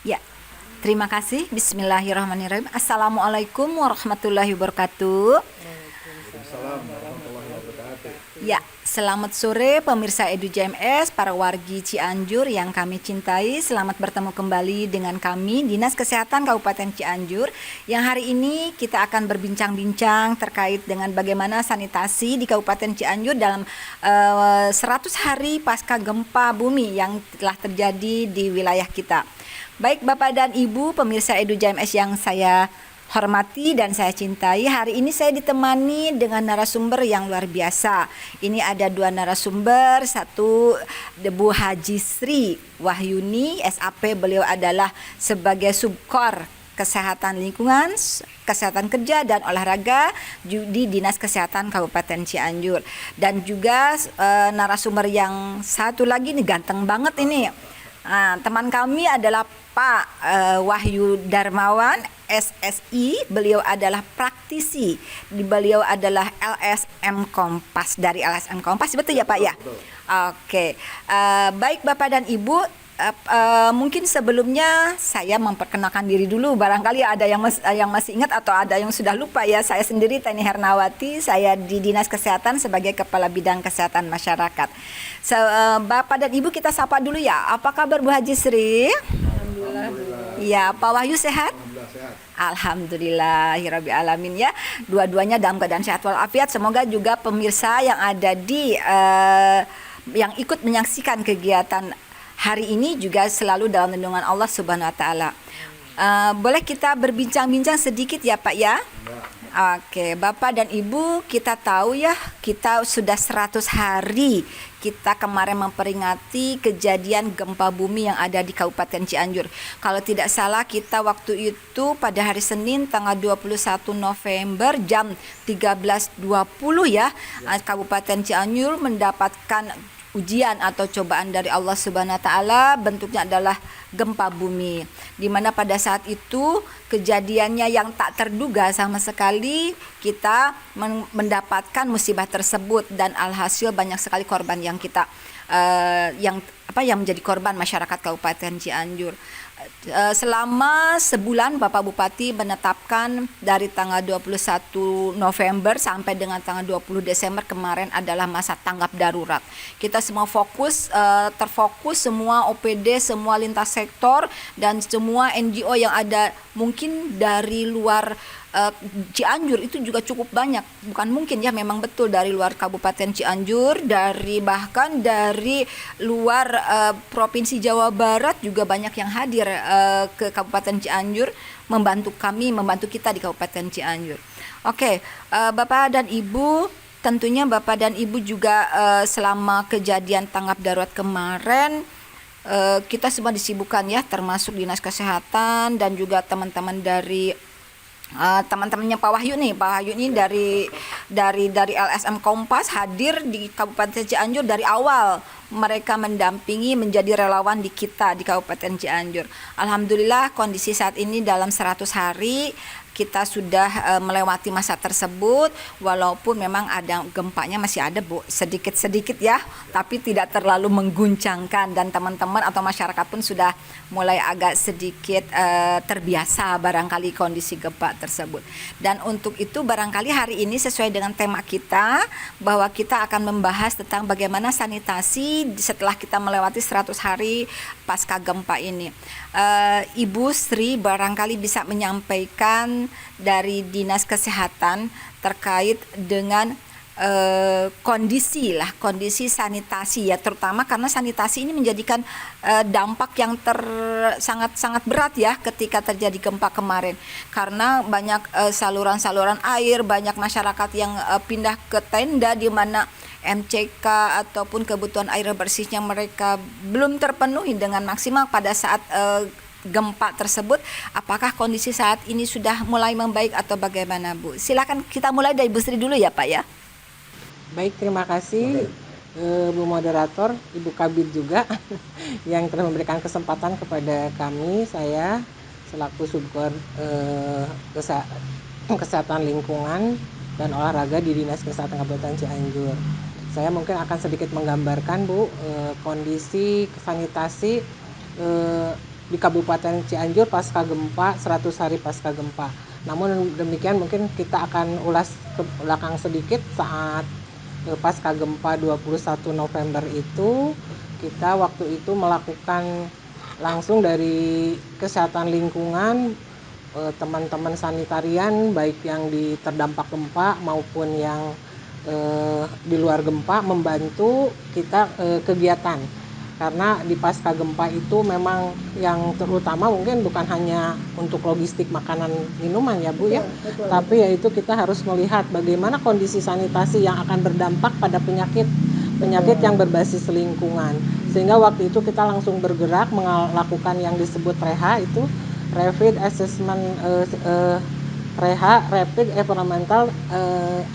Ya, terima kasih. Bismillahirrahmanirrahim. Assalamualaikum warahmatullahi wabarakatuh. Waalaikumsalam warahmatullahi wabarakatuh. Ya, selamat sore pemirsa Edu JMS, para wargi Cianjur yang kami cintai. Selamat bertemu kembali dengan kami, Dinas Kesehatan Kabupaten Cianjur, yang hari ini kita akan berbincang-bincang terkait dengan bagaimana sanitasi di Kabupaten Cianjur dalam 100 hari pasca gempa bumi yang telah terjadi di wilayah kita. Baik Bapak dan Ibu pemirsa Edu JMS yang saya hormati dan saya cintai, hari ini saya ditemani dengan narasumber yang luar biasa. Ini ada dua narasumber, satu Bu Haji Sri Wahyuni SAP, beliau adalah sebagai subkor kesehatan lingkungan, kesehatan kerja dan olahraga di Dinas Kesehatan Kabupaten Cianjur. Dan juga narasumber yang satu lagi nih, ganteng banget ini. Teman kami adalah Pak Wahyu Darmawan SSI, beliau adalah praktisi, beliau adalah LSM Kompas, dari LSM Kompas, betul ya Pak ya? Betul. Oke. Baik Bapak dan Ibu, mungkin sebelumnya saya memperkenalkan diri dulu, barangkali ada yang masih ingat atau ada yang sudah lupa ya. Saya sendiri Teni Hernawati, saya di Dinas Kesehatan sebagai Kepala Bidang Kesehatan Masyarakat. Bapak dan Ibu kita sapa dulu ya. Apa kabar Bu Haji Sri? Alhamdulillah. Ya, Pak Wahyu sehat? Alhamdulillah sehat. Alhamdulillahirabbil alamin ya. Dua-duanya dalam keadaan sehat walafiat. Semoga juga pemirsa yang ada di yang ikut menyaksikan kegiatan hari ini juga selalu dalam lindungan Allah Subhanahu wa taala. Boleh kita berbincang-bincang sedikit ya Pak ya? Oke, Bapak dan Ibu, kita tahu ya, kita sudah 100 hari kita kemarin memperingati kejadian gempa bumi yang ada di Kabupaten Cianjur. Kalau tidak salah kita waktu itu pada hari Senin tanggal 21 November jam 13.20 ya, Kabupaten Cianjur mendapatkan ujian atau cobaan dari Allah Subhanahu wa taala, bentuknya adalah gempa bumi, di mana pada saat itu kejadiannya yang tak terduga sama sekali, kita mendapatkan musibah tersebut dan alhasil banyak sekali korban yang kita yang menjadi korban masyarakat Kabupaten Cianjur. Selama sebulan Bapak Bupati menetapkan dari tanggal 21 November sampai dengan tanggal 20 Desember kemarin adalah masa tanggap darurat. Kita semua terfokus semua OPD, semua lintas sektor dan semua NGO yang ada, mungkin dari luar Cianjur itu juga cukup banyak, bukan mungkin ya, memang betul dari luar Kabupaten Cianjur, bahkan dari luar Provinsi Jawa Barat juga banyak yang hadir ke Kabupaten Cianjur membantu kita di Kabupaten Cianjur. Oke, Bapak dan Ibu, tentunya Bapak dan Ibu juga selama kejadian tanggap darurat kemarin kita semua disibukkan ya, termasuk Dinas Kesehatan dan juga teman-teman dari teman-temannya Pak Wahyu nih. Pak Wahyu ini dari LSM Kompas hadir di Kabupaten Cianjur dari awal. Mereka mendampingi, menjadi relawan di kita di Kabupaten Cianjur. Alhamdulillah kondisi saat ini dalam 100 hari kita sudah melewati masa tersebut, walaupun memang ada gempanya, masih ada Bu, sedikit-sedikit ya, tapi tidak terlalu mengguncangkan, dan teman-teman atau masyarakat pun sudah mulai agak sedikit terbiasa barangkali kondisi gempa tersebut. Dan untuk itu barangkali hari ini sesuai dengan tema kita, bahwa kita akan membahas tentang bagaimana sanitasi setelah kita melewati 100 hari pasca gempa ini. Ibu Sri barangkali bisa menyampaikan dari Dinas Kesehatan terkait dengan kondisi sanitasi ya, terutama karena sanitasi ini menjadikan dampak yang sangat berat ya ketika terjadi gempa kemarin, karena banyak saluran-saluran air, banyak masyarakat yang pindah ke tenda di mana MCK ataupun kebutuhan air bersihnya mereka belum terpenuhi dengan maksimal pada saat gempa tersebut. Apakah kondisi saat ini sudah mulai membaik atau bagaimana Bu? Silakan kita mulai dari Bu Sri dulu ya Pak ya. Baik, terima kasih Bu Moderator, Ibu Kabid juga yang telah memberikan kesempatan kepada kami, saya selaku Subkor Kesehatan Lingkungan dan Olahraga di Dinas Kesehatan Kabupaten Cianjur. Saya mungkin akan sedikit menggambarkan Bu kondisi sanitasi di Kabupaten Cianjur pasca gempa, 100 hari pasca gempa. Namun demikian mungkin kita akan ulas ke belakang sedikit. Saat pasca gempa 21 November itu, kita waktu itu melakukan langsung dari kesehatan lingkungan, teman-teman sanitarian baik yang terdampak gempa maupun yang di luar gempa membantu kita kegiatan, karena di pasca gempa itu memang yang terutama mungkin bukan hanya untuk logistik makanan minuman ya Bu ya, tapi yaitu kita harus melihat bagaimana kondisi sanitasi yang akan berdampak pada penyakit yang berbasis lingkungan. Sehingga waktu itu kita langsung bergerak melakukan yang disebut REHA, itu Rapid Assessment REHA, Rapid Environmental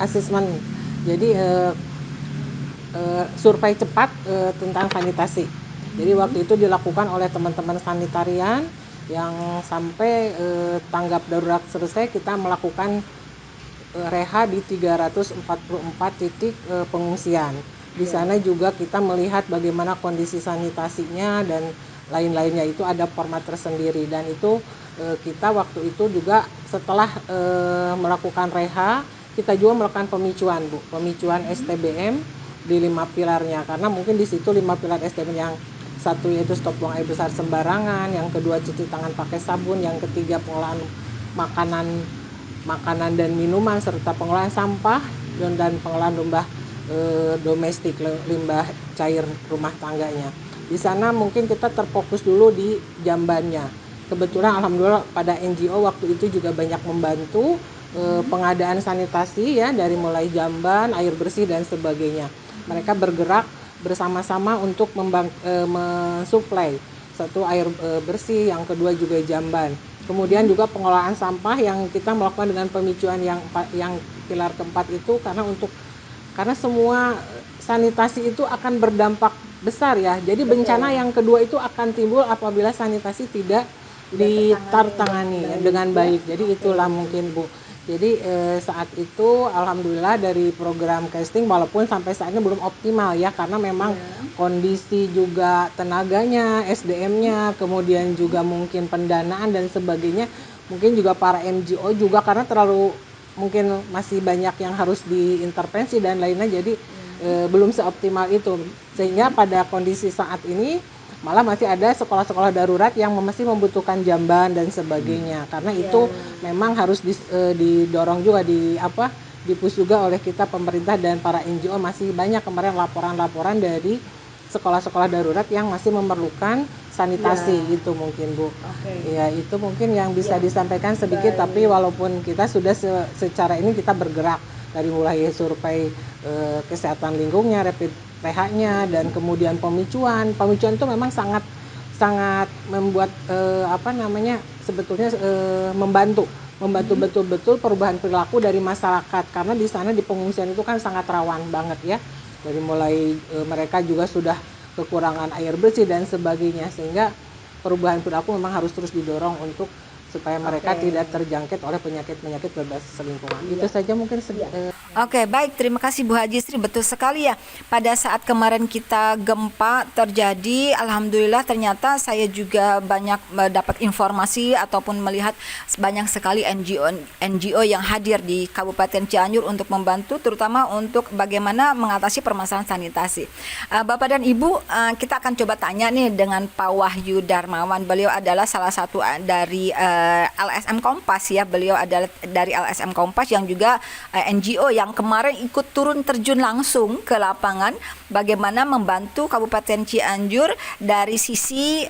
Assessment. Jadi survei cepat tentang sanitasi. Jadi waktu itu dilakukan oleh teman-teman sanitarian yang sampai tanggap darurat selesai, kita melakukan REHA di 344 titik pengungsian. Di sana juga kita melihat bagaimana kondisi sanitasinya dan lain-lainnya, itu ada format tersendiri. Dan itu kita waktu itu juga setelah melakukan REHA, kita juga melakukan pemicuan Bu, pemicuan STBM di 5 pilarnya, karena mungkin di situ 5 pilar STBM, yang satu yaitu stop buang air besar sembarangan, yang kedua cuci tangan pakai sabun, yang ketiga pengolahan makanan dan minuman serta pengolahan sampah dan pengolahan limbah domestik, limbah cair rumah tangganya. Di sana mungkin kita terfokus dulu di jambannya. Kebetulan alhamdulillah pada NGO waktu itu juga banyak membantu pengadaan sanitasi ya, dari mulai jamban, air bersih dan sebagainya. Mereka bergerak bersama-sama untuk mensuplai, satu air bersih, yang kedua juga jamban. Kemudian juga pengolahan sampah yang kita melakukan dengan pemicuan yang pilar keempat itu, karena semua sanitasi itu akan berdampak besar ya. Jadi bencana yang kedua itu akan timbul apabila sanitasi tidak ditartangani dengan baik. Jadi itulah mungkin Bu. Jadi saat itu alhamdulillah dari program casting, walaupun sampai saat ini belum optimal ya, karena memang kondisi juga tenaganya, SDM-nya, kemudian juga mungkin pendanaan dan sebagainya, mungkin juga para NGO juga karena terlalu mungkin masih banyak yang harus diintervensi dan lainnya, jadi belum seoptimal itu. Sehingga pada kondisi saat ini malah masih ada sekolah-sekolah darurat yang masih membutuhkan jamban dan sebagainya, karena itu memang harus didorong juga, dipush juga oleh kita pemerintah dan para NGO. Masih banyak kemarin laporan-laporan dari sekolah-sekolah darurat yang masih memerlukan sanitasi gitu mungkin Bu. Ya itu mungkin yang bisa disampaikan sedikit. Tapi walaupun kita sudah secara ini kita bergerak dari mulai survei kesehatan lingkungnya, rapid pH-nya, dan kemudian pemicuan itu memang sangat membuat sebetulnya membantu betul-betul perubahan perilaku dari masyarakat, karena di sana di pengungsian itu kan sangat rawan banget ya, dari mulai mereka juga sudah kekurangan air bersih dan sebagainya, sehingga perubahan perilaku memang harus terus didorong untuk supaya mereka tidak terjangkit oleh penyakit-penyakit berbasis lingkungan. Itu saja mungkin. Oke, baik. Terima kasih Bu Haji Sri. Betul sekali ya. Pada saat kemarin kita gempa terjadi, alhamdulillah ternyata saya juga banyak mendapat informasi ataupun melihat banyak sekali NGO yang hadir di Kabupaten Cianjur untuk membantu, terutama untuk bagaimana mengatasi permasalahan sanitasi. Bapak dan Ibu, kita akan coba tanya nih dengan Pak Wahyu Darmawan. Beliau adalah salah satu dari LSM Kompas ya. Beliau adalah dari LSM Kompas yang juga NGO yang kemarin ikut turun terjun langsung ke lapangan bagaimana membantu Kabupaten Cianjur dari sisi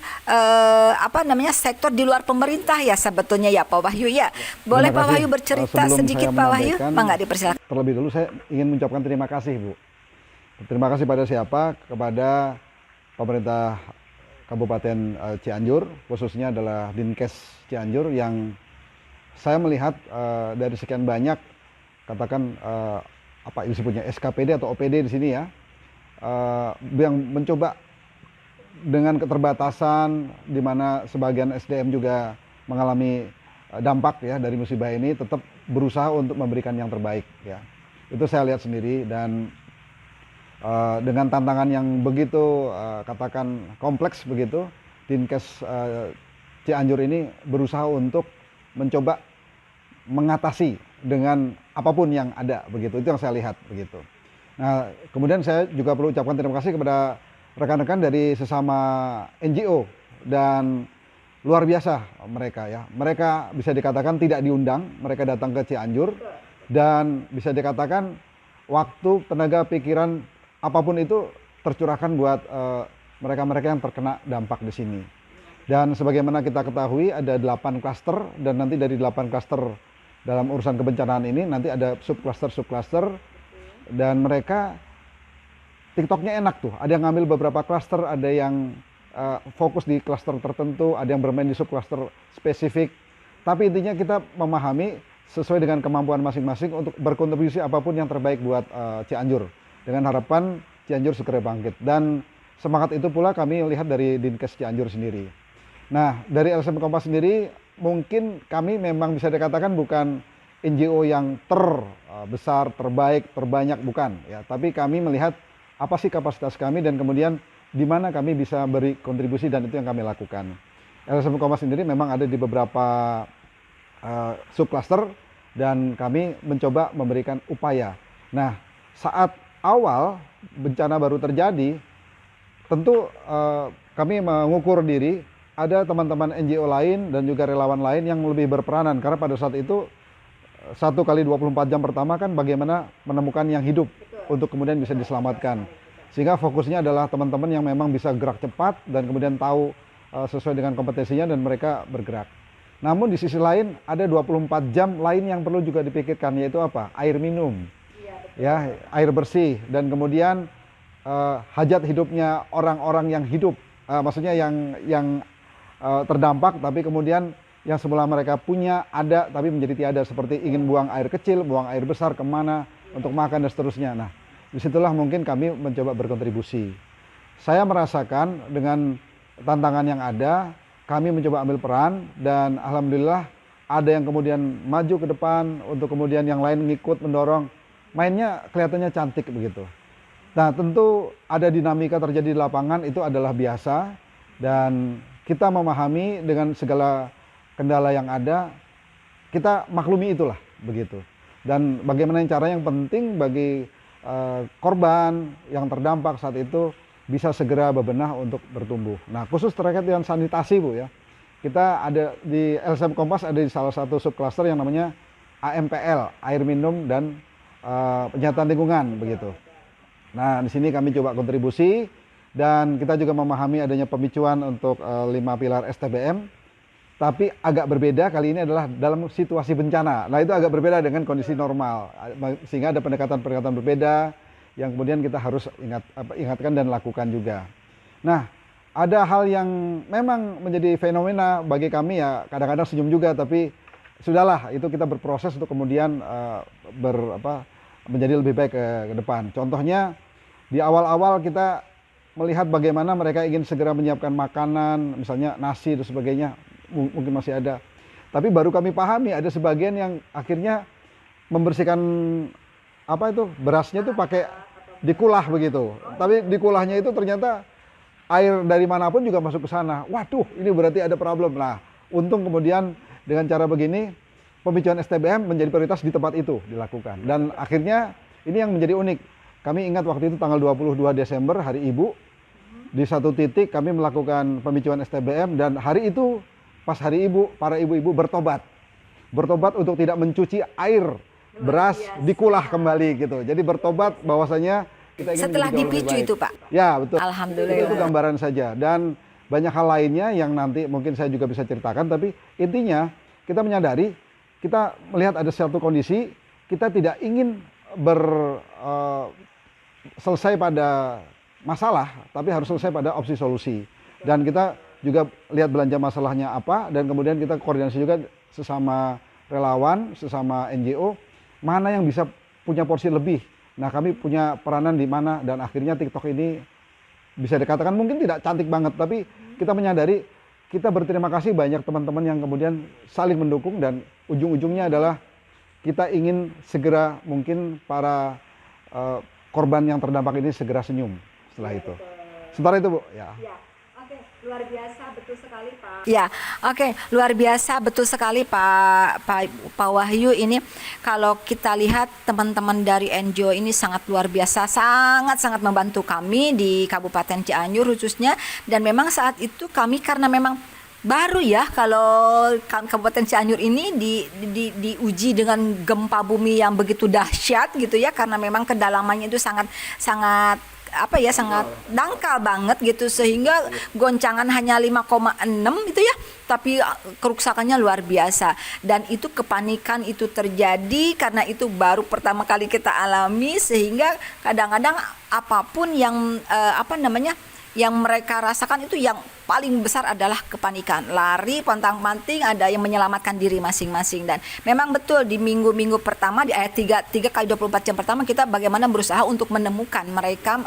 sektor di luar pemerintah ya sebetulnya ya Pak Wahyu ya. Boleh Pak Wahyu bercerita sedikit Pak Wahyu? Mangga dipersilakan. Terlebih dulu saya ingin mengucapkan terima kasih Bu. Terima kasih pada siapa? Kepada pemerintah Kabupaten Cianjur, khususnya adalah Dinkes Cianjur, yang saya melihat dari sekian banyak katakan disebutnya SKPD atau OPD di sini ya, yang mencoba dengan keterbatasan di mana sebagian SDM juga mengalami dampak ya dari musibah ini, tetap berusaha untuk memberikan yang terbaik ya. Itu saya lihat sendiri, dan dengan tantangan yang begitu katakan kompleks begitu, Dinkes Cianjur ini berusaha untuk mencoba mengatasi dengan apapun yang ada begitu. Itu yang saya lihat begitu. Nah, kemudian saya juga perlu ucapkan terima kasih kepada rekan-rekan dari sesama NGO dan luar biasa mereka ya. Mereka bisa dikatakan tidak diundang, mereka datang ke Cianjur dan bisa dikatakan waktu, tenaga, pikiran apapun itu tercurahkan buat mereka-mereka yang terkena dampak di sini. Dan sebagaimana kita ketahui ada 8 klaster dan nanti dari 8 klaster dalam urusan kebencanaan ini nanti ada subklaster dan mereka TikToknya enak tuh. Ada yang ngambil beberapa klaster, ada yang fokus di klaster tertentu, ada yang bermain di subklaster spesifik. Tapi intinya kita memahami sesuai dengan kemampuan masing-masing untuk berkontribusi apapun yang terbaik buat Cianjur. Dengan harapan Cianjur segera bangkit. Dan semangat itu pula kami lihat dari Dinkes Cianjur sendiri. Nah, dari LSM Kompas sendiri mungkin kami memang bisa dikatakan bukan NGO yang terbesar, terbaik, terbanyak, bukan ya. Tapi kami melihat apa sih kapasitas kami dan kemudian di mana kami bisa beri kontribusi dan itu yang kami lakukan. LSM Kompas sendiri memang ada di beberapa subcluster dan kami mencoba memberikan upaya. Nah, saat awal bencana baru terjadi, tentu kami mengukur diri, ada teman-teman NGO lain dan juga relawan lain yang lebih berperanan karena pada saat itu 1 kali 24 jam pertama kan bagaimana menemukan yang hidup untuk kemudian bisa diselamatkan. Sehingga fokusnya adalah teman-teman yang memang bisa gerak cepat dan kemudian tahu sesuai dengan kompetensinya dan mereka bergerak. Namun di sisi lain ada 24 jam lain yang perlu juga dipikirkan, yaitu apa? Air minum. Ya, air bersih dan kemudian hajat hidupnya orang-orang yang hidup, maksudnya yang terdampak tapi kemudian yang semula mereka punya ada tapi menjadi tiada, seperti ingin buang air kecil, buang air besar kemana untuk makan dan seterusnya. Nah, disitulah mungkin kami mencoba berkontribusi. Saya merasakan dengan tantangan yang ada, kami mencoba ambil peran dan alhamdulillah ada yang kemudian maju ke depan untuk kemudian yang lain ngikut mendorong. Mainnya kelihatannya cantik begitu. Nah, tentu ada dinamika terjadi di lapangan, itu adalah biasa dan kita memahami dengan segala kendala yang ada, kita maklumi itulah begitu. Dan bagaimana cara yang penting bagi korban yang terdampak saat itu bisa segera bebenah untuk bertumbuh. Nah, khusus terkait dengan sanitasi Bu ya, kita ada di LSM Kompas ada di salah satu subcluster yang namanya AMPL, air minum dan penyihatan lingkungan begitu. Nah, di sini kami coba kontribusi dan kita juga memahami adanya pemicuan untuk 5 pilar STBM. Tapi agak berbeda kali ini adalah dalam situasi bencana. Nah, itu agak berbeda dengan kondisi normal. Sehingga ada pendekatan-pendekatan berbeda yang kemudian kita harus ingatkan dan lakukan juga. Nah, ada hal yang memang menjadi fenomena bagi kami ya, kadang-kadang senyum juga, tapi sudahlah, itu kita berproses untuk kemudian menjadi lebih baik ke depan. Contohnya di awal-awal kita melihat bagaimana mereka ingin segera menyiapkan makanan, misalnya nasi dan sebagainya, mungkin masih ada. Tapi baru kami pahami ada sebagian yang akhirnya membersihkan berasnya itu pakai dikulah begitu. Tapi dikulahnya itu ternyata air dari manapun juga masuk ke sana. Waduh, ini berarti ada problem. Nah, untung kemudian dengan cara begini pemicuan STBM menjadi prioritas di tempat itu dilakukan. Dan akhirnya ini yang menjadi unik. Kami ingat waktu itu tanggal 22 Desember, Hari Ibu, di satu titik kami melakukan pemicuan STBM dan hari itu pas Hari Ibu, para ibu-ibu bertobat untuk tidak mencuci air beras, dikulah kembali gitu. Jadi bertobat bahwasanya kita ingin setelah dipicu itu Pak. Ya betul. Alhamdulillah. Itu gambaran saja dan banyak hal lainnya yang nanti mungkin saya juga bisa ceritakan. Tapi intinya kita menyadari, kita melihat ada suatu kondisi, kita tidak ingin selesai pada masalah, tapi harus selesai pada opsi solusi. Dan kita juga lihat belanja masalahnya apa, dan kemudian kita koordinasi juga sesama relawan, sesama NGO, mana yang bisa punya porsi lebih. Nah, kami punya peranan di mana, dan akhirnya TikTok ini bisa dikatakan mungkin tidak cantik banget, tapi kita menyadari, kita berterima kasih banyak teman-teman yang kemudian saling mendukung, dan ujung-ujungnya adalah kita ingin segera mungkin para korban yang terdampak ini segera senyum setelah itu. Sementara itu Bu, ya. Oke. Luar biasa betul sekali Pak. Ya, oke, luar biasa betul sekali Pak Wahyu ini. Kalau kita lihat teman-teman dari NGO ini sangat luar biasa, sangat membantu kami di Kabupaten Cianjur khususnya. Dan memang saat itu kami karena memang baru ya kalau Kabupaten Cianjur ini diuji dengan gempa bumi yang begitu dahsyat gitu ya, karena memang kedalamannya itu sangat sangat dangkal banget gitu, sehingga goncangan hanya 5,6 gitu ya, tapi kerusakannya luar biasa. Dan itu kepanikan itu terjadi karena itu baru pertama kali kita alami, sehingga kadang-kadang apapun yang yang mereka rasakan itu yang paling besar adalah kepanikan, lari, pontang-panting, ada yang menyelamatkan diri masing-masing. Dan memang betul di minggu-minggu pertama, di 3 kali 24 jam pertama, kita bagaimana berusaha untuk menemukan mereka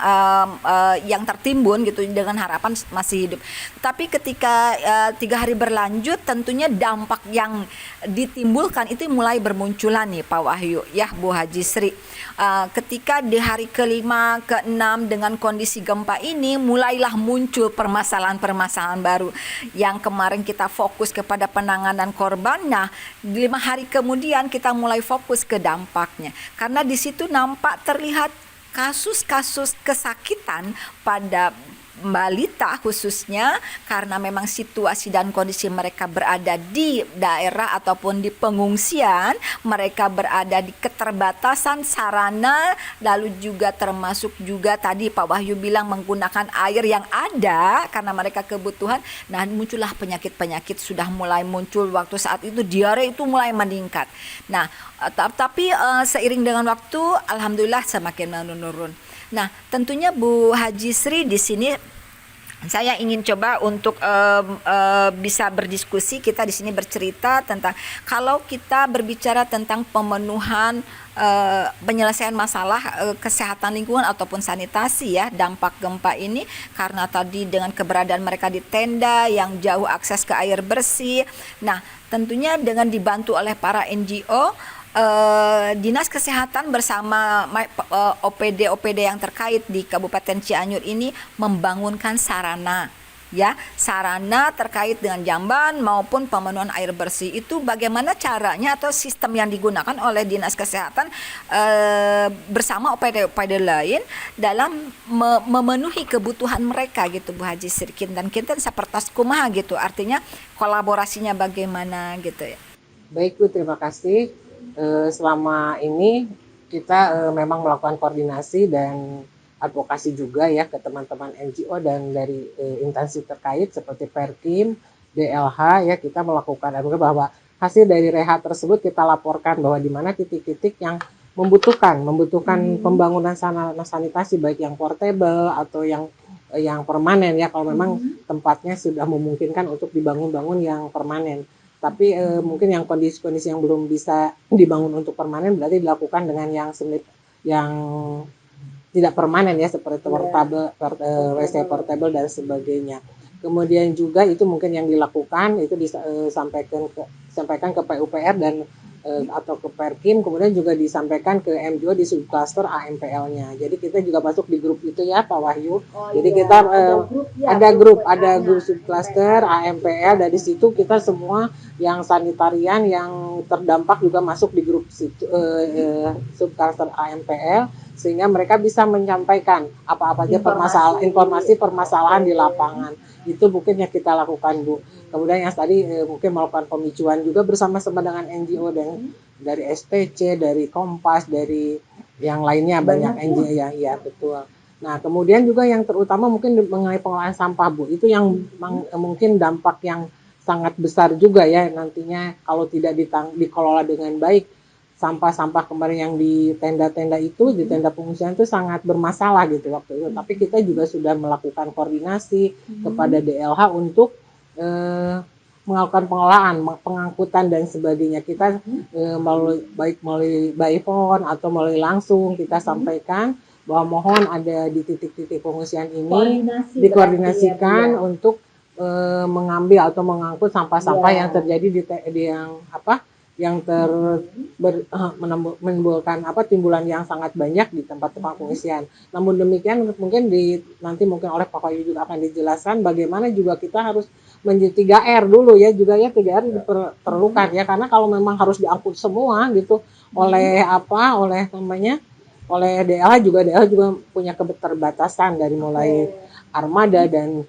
yang tertimbun gitu dengan harapan masih hidup. Tapi ketika 3 hari berlanjut, tentunya dampak yang ditimbulkan itu mulai bermunculan nih Pak Wahyu ya, Bu Haji Sri. Ketika di hari kelima, keenam dengan kondisi gempa ini mulailah muncul permasalahan baru. Yang kemarin kita fokus kepada penanganan korban, nah 5 hari kemudian kita mulai fokus ke dampaknya. Karena di situ nampak terlihat kasus-kasus kesakitan pada balita khususnya, karena memang situasi dan kondisi mereka berada di daerah ataupun di pengungsian, mereka berada di keterbatasan sarana, lalu juga termasuk juga tadi Pak Wahyu bilang menggunakan air yang ada karena mereka kebutuhan. Nah, muncullah penyakit-penyakit sudah mulai muncul waktu saat itu, diare itu mulai meningkat. Nah, tapi seiring dengan waktu alhamdulillah semakin menurun. Nah, tentunya Bu Haji Sri di sini saya ingin coba untuk bisa berdiskusi, kita di sini bercerita tentang kalau kita berbicara tentang pemenuhan penyelesaian masalah kesehatan lingkungan ataupun sanitasi ya, dampak gempa ini, karena tadi dengan keberadaan mereka di tenda yang jauh akses ke air bersih. Nah, tentunya dengan dibantu oleh para NGO, Dinas Kesehatan bersama OPD yang terkait di Kabupaten Cianjur ini membangunkan sarana terkait dengan jamban maupun pemenuhan air bersih. Itu bagaimana caranya atau sistem yang digunakan oleh Dinas Kesehatan bersama OPD lain dalam memenuhi kebutuhan mereka gitu Bu Haji Sirkin, dan kita seperti kumaha gitu, artinya kolaborasinya bagaimana gitu ya. Baik Bu, terima kasih. Selama ini kita memang melakukan koordinasi dan advokasi juga ya ke teman-teman NGO dan dari instansi terkait seperti Perkim, DLH ya, kita melakukan bahwa hasil dari rehab tersebut kita laporkan bahwa di mana titik-titik yang membutuhkan pembangunan sarana sanitasi baik yang portable atau yang permanen ya, kalau memang tempatnya sudah memungkinkan untuk dibangun yang permanen. Tapi mungkin yang kondisi-kondisi yang belum bisa dibangun untuk permanen berarti dilakukan dengan yang tidak permanen ya, seperti portable, WC portable dan sebagainya. Kemudian juga itu mungkin yang dilakukan itu disampaikan ke PUPR dan atau ke Perkim, kemudian juga disampaikan ke MGO di subcluster AMPL-nya. Jadi kita juga masuk di grup itu ya Pak Wahyu. Jadi kita ada grup subcluster AMPL, dari situ kita semua yang sanitarian yang terdampak juga masuk di grup subcluster AMPL, sehingga mereka bisa menyampaikan apa-apa aja permasalahan di lapangan. Itu mungkin yang kita lakukan Bu. Kemudian yang tadi mungkin melakukan pemicuan juga bersama-sama dengan NGO dan dari STC, dari Kompas, dari yang lainnya banyak NGO yang iya betul. Nah, kemudian juga yang terutama mungkin mengenai pengelolaan sampah Bu. Itu yang mungkin dampak yang sangat besar juga ya nantinya kalau tidak dikelola dengan baik. Sampah-sampah kemarin yang di tenda-tenda itu, di tenda pengungsian itu sangat bermasalah gitu waktu itu. Tapi kita juga sudah melakukan koordinasi kepada DLH untuk melakukan pengelolaan, pengangkutan dan sebagainya. Kita melalui by phone atau melalui langsung kita sampaikan bahwa mohon ada di titik-titik pengungsian ini dikoordinasikan ya, mengambil atau mengangkut sampah-sampah yang terjadi yang menimbulkan timbulan yang sangat banyak di tempat-tempat pengungsian. Namun demikian mungkin nanti mungkin oleh Pak Wahyu juga akan dijelaskan bagaimana juga kita harus menjadi 3R dulu ya, juga ya 3R diperlukan ya, karena kalau memang harus diangkut semua gitu oleh oleh DLH juga punya keterbatasan dari mulai armada dan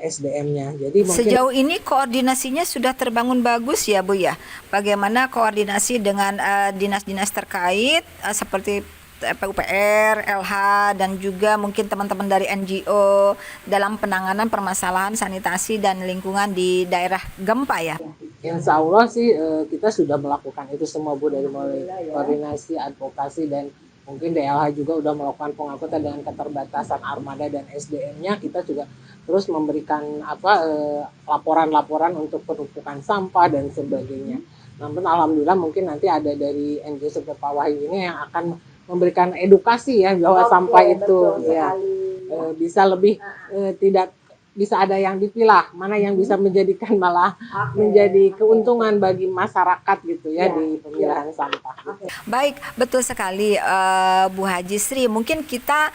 SDM-nya. Jadi mungkin Sejauh ini koordinasinya sudah terbangun bagus ya Bu ya. Bagaimana koordinasi dengan dinas-dinas terkait seperti PUPR, LH dan juga mungkin teman-teman dari NGO dalam penanganan permasalahan sanitasi dan lingkungan di daerah gempa ya. Insya Allah sih kita sudah melakukan itu semua Bu, dari mulai koordinasi, advokasi, dan mungkin DLH juga udah melakukan pengangkutan dengan keterbatasan armada dan SDM-nya. Kita juga terus memberikan laporan-laporan untuk penumpukan sampah dan sebagainya. Namun alhamdulillah mungkin nanti ada dari NGO seperti Pak Wahyu ini yang akan memberikan edukasi ya bahwa sampah itu ya bisa lebih tidak bisa ada yang dipilah, mana yang bisa menjadikan malah menjadi keuntungan bagi masyarakat gitu ya di pemilahan sampah. Baik, betul sekali Bu Haji Sri. Mungkin kita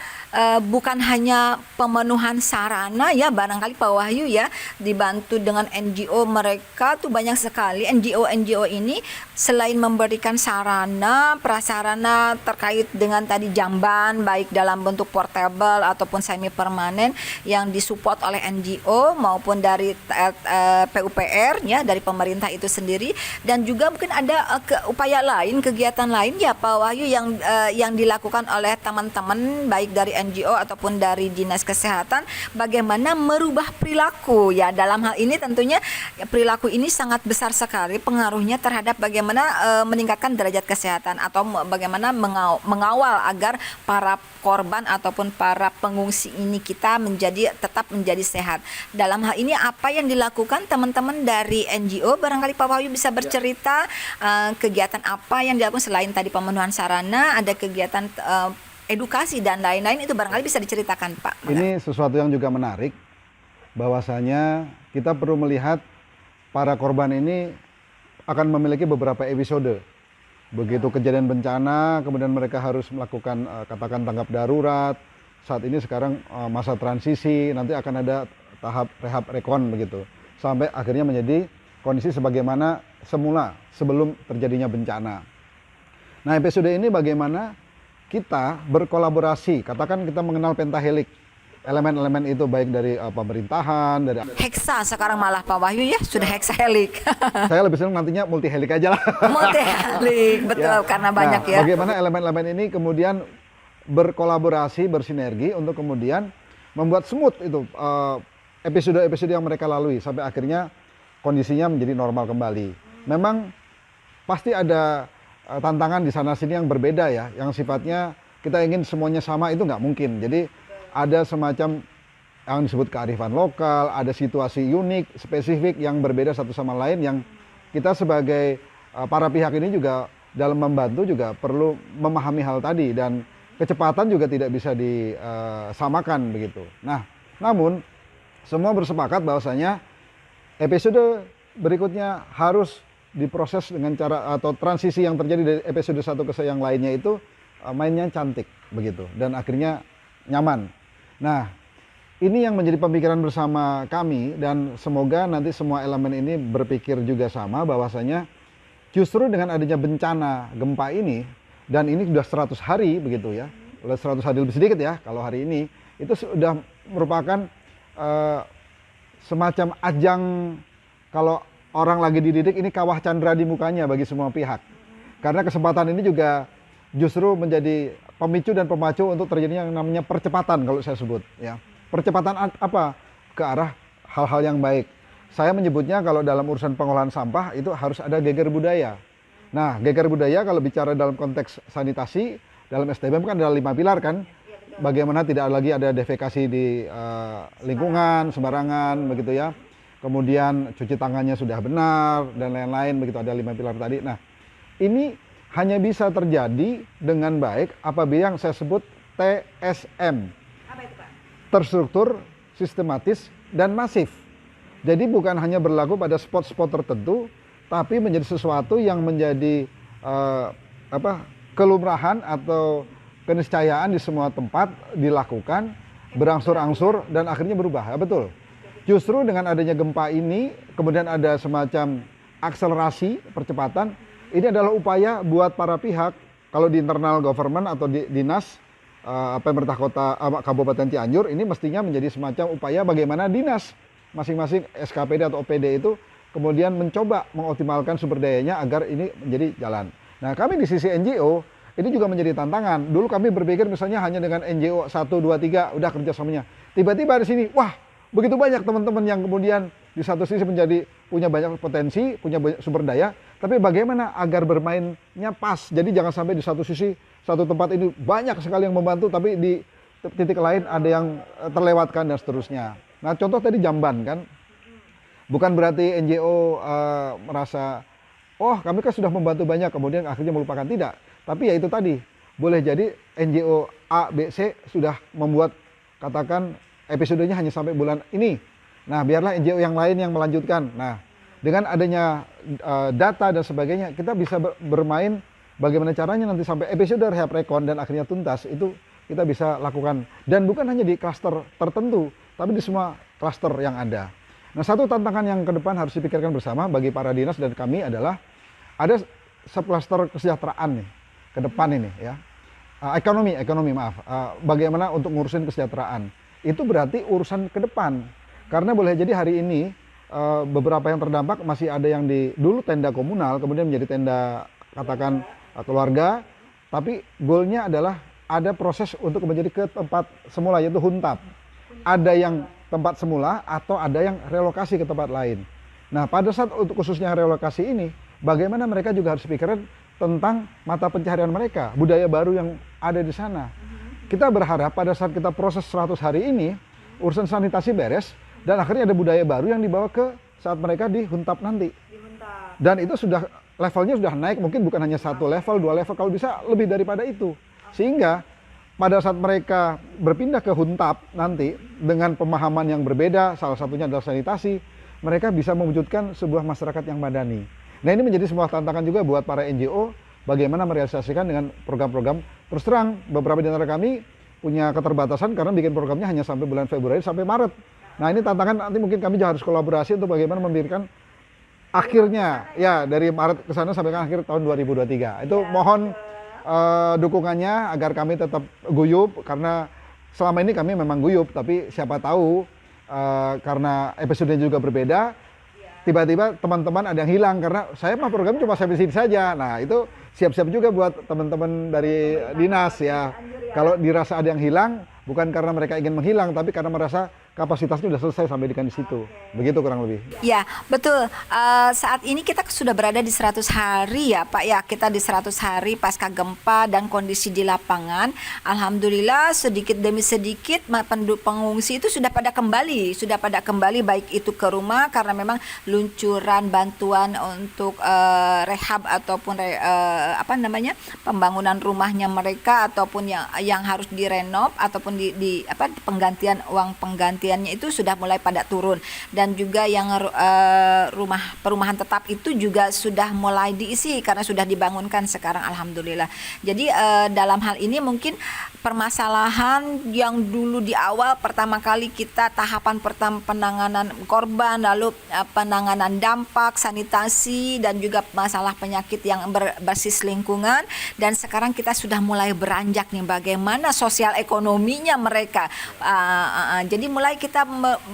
bukan hanya pemenuhan sarana ya, barangkali Pak Wahyu ya, dibantu dengan NGO mereka tuh banyak sekali NGO ini selain memberikan sarana, prasarana terkait dengan tadi jamban baik dalam bentuk portable ataupun semi permanen yang disupport oleh NGO maupun dari PUPR ya, dari pemerintah itu sendiri, dan juga mungkin ada upaya lain, kegiatan lain ya Pak Wahyu yang dilakukan oleh teman-teman baik dari NGO ataupun dari Dinas Kesehatan, bagaimana merubah perilaku ya. Dalam hal ini tentunya perilaku ini sangat besar sekali pengaruhnya terhadap bagaimana meningkatkan derajat kesehatan atau bagaimana mengawal agar para korban ataupun para pengungsi ini kita tetap menjadi sehat. Dalam hal ini apa yang dilakukan teman-teman dari NGO? Barangkali Pak Wahyu bisa bercerita kegiatan apa yang dilakukan selain tadi pemenuhan sarana, ada kegiatan edukasi dan lain-lain, itu barangkali bisa diceritakan Pak. Ini sesuatu yang juga menarik, bahwasanya kita perlu melihat para korban ini akan memiliki beberapa episode. Begitu kejadian bencana, kemudian mereka harus melakukan katakan tanggap darurat. Saat ini sekarang masa transisi, nanti akan ada tahap rehab rekon begitu. Sampai akhirnya menjadi kondisi sebagaimana semula sebelum terjadinya bencana. Nah, episode ini bagaimana kita berkolaborasi, katakan kita mengenal pentahelik. Elemen-elemen itu baik dari pemerintahan, dari Heksa sekarang malah Pak Wahyu ya, sudah heksahelik. saya lebih senang nantinya multihelik aja lah. Multihelik, betul ya. Karena banyak ya. Bagaimana elemen-elemen ini kemudian berkolaborasi, bersinergi untuk kemudian membuat smooth itu episode-episode yang mereka lalui sampai akhirnya kondisinya menjadi normal kembali. Memang pasti ada tantangan di sana sini yang berbeda ya, yang sifatnya kita ingin semuanya sama itu nggak mungkin. Jadi ada semacam yang disebut kearifan lokal, ada situasi unik, spesifik yang berbeda satu sama lain yang kita sebagai para pihak ini juga dalam membantu juga perlu memahami hal tadi, dan kecepatan juga tidak bisa disamakan begitu. Nah, namun semua bersepakat bahwasanya episode berikutnya harus diproses dengan cara atau transisi yang terjadi dari episode satu ke yang lainnya itu mainnya cantik begitu dan akhirnya nyaman. Nah, ini yang menjadi pemikiran bersama kami, dan semoga nanti semua elemen ini berpikir juga sama bahwasanya justru dengan adanya bencana gempa ini, dan ini sudah 100 hari begitu ya, 100 hari lebih sedikit ya kalau hari ini, itu sudah merupakan semacam ajang, kalau orang lagi dididik ini kawah candra di mukanya bagi semua pihak. Karena kesempatan ini juga justru menjadi pemicu dan pemacu untuk terjadinya yang namanya percepatan kalau saya sebut ya. Percepatan apa? Ke arah hal-hal yang baik. Saya menyebutnya kalau dalam urusan pengolahan sampah itu harus ada geger budaya. Nah, geger budaya kalau bicara dalam konteks sanitasi, dalam STBM kan ada 5 pilar kan. Bagaimana tidak lagi ada defekasi di lingkungan sembarangan begitu ya. Kemudian cuci tangannya sudah benar dan lain-lain begitu, ada 5 pilar tadi. Nah, ini hanya bisa terjadi dengan baik apabila yang saya sebut TSM. Apa itu Pak? Terstruktur, sistematis, dan masif. Jadi bukan hanya berlaku pada spot-spot tertentu, tapi menjadi sesuatu yang menjadi kelumrahan atau keniscayaan di semua tempat dilakukan, berangsur-angsur dan akhirnya berubah. Ya, betul. Justru dengan adanya gempa ini, kemudian ada semacam akselerasi, percepatan, ini adalah upaya buat para pihak, kalau di internal government atau di dinas, pemerintah kota Kabupaten Cianjur, ini mestinya menjadi semacam upaya bagaimana dinas masing-masing SKPD atau OPD itu kemudian mencoba mengoptimalkan sumber dayanya agar ini menjadi jalan. Nah, kami di sisi NGO, ini juga menjadi tantangan. Dulu kami berpikir misalnya hanya dengan NGO 1, 2, 3, udah kerjasamanya. Tiba-tiba di sini, wah, begitu banyak teman-teman yang kemudian di satu sisi punya banyak potensi, punya banyak sumber daya, tapi bagaimana agar bermainnya pas. Jadi jangan sampai di satu sisi, satu tempat ini banyak sekali yang membantu, tapi di titik lain ada yang terlewatkan dan seterusnya. Nah, contoh tadi Jamban kan, bukan berarti NGO merasa, oh kami kan sudah membantu banyak, kemudian akhirnya melupakan, tidak. Tapi ya itu tadi, boleh jadi NGO A, B, C sudah membuat, katakan episodenya hanya sampai bulan ini. Nah, biarlah NGO yang lain yang melanjutkan. Nah, dengan adanya data dan sebagainya, kita bisa bermain bagaimana caranya nanti sampai episode Rehab Rekon dan akhirnya tuntas, itu kita bisa lakukan. Dan bukan hanya di klaster tertentu, tapi di semua klaster yang ada. Nah, satu tantangan yang ke depan harus dipikirkan bersama bagi para dinas dan kami adalah ada subklaster kesejahteraan nih ke depan ini ya. Ekonomi maaf. Bagaimana untuk ngurusin kesejahteraan. Itu berarti urusan ke depan. Karena boleh jadi hari ini beberapa yang terdampak masih ada yang dulu tenda komunal, kemudian menjadi tenda katakan keluarga, tapi goalnya adalah ada proses untuk menjadi ke tempat semula, yaitu huntap. Ada yang tempat semula atau ada yang relokasi ke tempat lain. Nah, pada saat untuk khususnya relokasi ini, bagaimana mereka juga harus pikirin tentang mata pencaharian mereka, budaya baru yang ada di sana. Kita berharap pada saat kita proses 100 hari ini, urusan sanitasi beres, dan akhirnya ada budaya baru yang dibawa ke saat mereka dihuntap nanti. Dan itu sudah levelnya sudah naik, mungkin bukan hanya 1 level, 2 level, kalau bisa lebih daripada itu. Sehingga pada saat mereka berpindah ke huntap nanti dengan pemahaman yang berbeda, salah satunya adalah sanitasi, mereka bisa mewujudkan sebuah masyarakat yang madani. Nah, ini menjadi sebuah tantangan juga buat para NGO bagaimana merealisasikan dengan program-program. Terus terang, beberapa di antara kami punya keterbatasan karena bikin programnya hanya sampai bulan Februari sampai Maret. Nah, ini tantangan, nanti mungkin kami harus kolaborasi untuk bagaimana memberikan akhirnya ya dari Maret ke sana sampai akhir tahun 2023. Itu mohon dukungannya agar kami tetap guyup, karena selama ini kami memang guyup, tapi siapa tahu karena episodenya juga berbeda, tiba-tiba teman-teman ada yang hilang karena saya mah program cuma sampai sini saja. Nah, itu siap-siap juga buat teman-teman dari dinas ya. Kalau dirasa ada yang hilang, bukan karena mereka ingin menghilang, tapi karena merasa kapasitasnya sudah selesai sampai di situ. Begitu kurang lebih. Ya, betul. Saat ini kita sudah berada di 100 hari ya Pak ya. Kita di 100 hari pasca gempa dan kondisi di lapangan. Alhamdulillah sedikit demi sedikit penduduk pengungsi itu sudah pada kembali baik itu ke rumah karena memang luncuran bantuan untuk rehab ataupun pembangunan rumahnya mereka ataupun yang harus direnov ataupun di penggantian uang penggantiannya itu sudah mulai pada turun, dan juga yang perumahan tetap itu juga sudah mulai diisi karena sudah dibangunkan sekarang alhamdulillah. Jadi dalam hal ini mungkin permasalahan yang dulu di awal pertama kali kita tahapan pertama penanganan korban, lalu penanganan dampak, sanitasi, dan juga masalah penyakit yang berbasis lingkungan, dan sekarang kita sudah mulai beranjak nih bagaimana sosial ekonominya mereka. Jadi mulai kita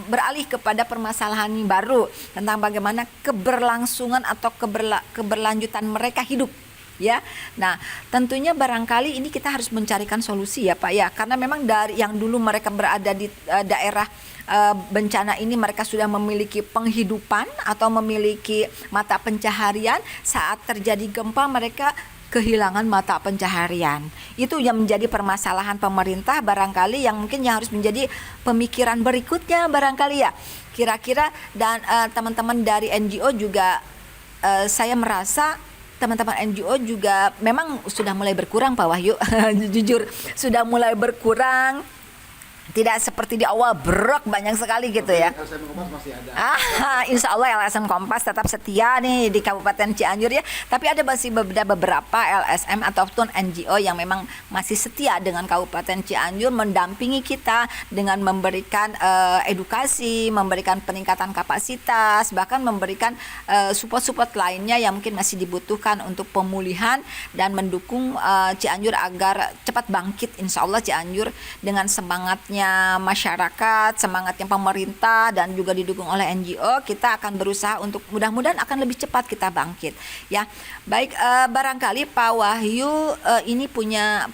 beralih kepada permasalahan baru tentang bagaimana keberlangsungan atau keberlanjutan mereka hidup. Ya, nah tentunya barangkali ini kita harus mencarikan solusi ya Pak ya, karena memang dari yang dulu mereka berada di daerah bencana ini mereka sudah memiliki penghidupan atau memiliki mata pencaharian. Saat terjadi gempa mereka kehilangan mata pencaharian. Itu yang menjadi permasalahan pemerintah barangkali yang mungkin yang harus menjadi pemikiran berikutnya barangkali ya. Kira-kira dan teman-teman dari NGO juga saya merasa teman-teman NGO juga memang sudah mulai berkurang Pak Wahyu. Jujur sudah mulai berkurang. Tidak seperti di awal brok banyak sekali gitu ya. LSM Kompas masih ada. Insya Allah LSM Kompas tetap setia nih di Kabupaten Cianjur ya. Tapi ada masih beberapa LSM ataupun NGO yang memang masih setia dengan Kabupaten Cianjur, mendampingi kita dengan memberikan edukasi, memberikan peningkatan kapasitas, bahkan memberikan support-support lainnya yang mungkin masih dibutuhkan untuk pemulihan dan mendukung Cianjur agar cepat bangkit. Insya Allah Cianjur dengan semangatnya masyarakat, semangatnya pemerintah dan juga didukung oleh NGO, kita akan berusaha untuk mudah-mudahan akan lebih cepat kita bangkit ya. Baik, barangkali Pak Wahyu ini punya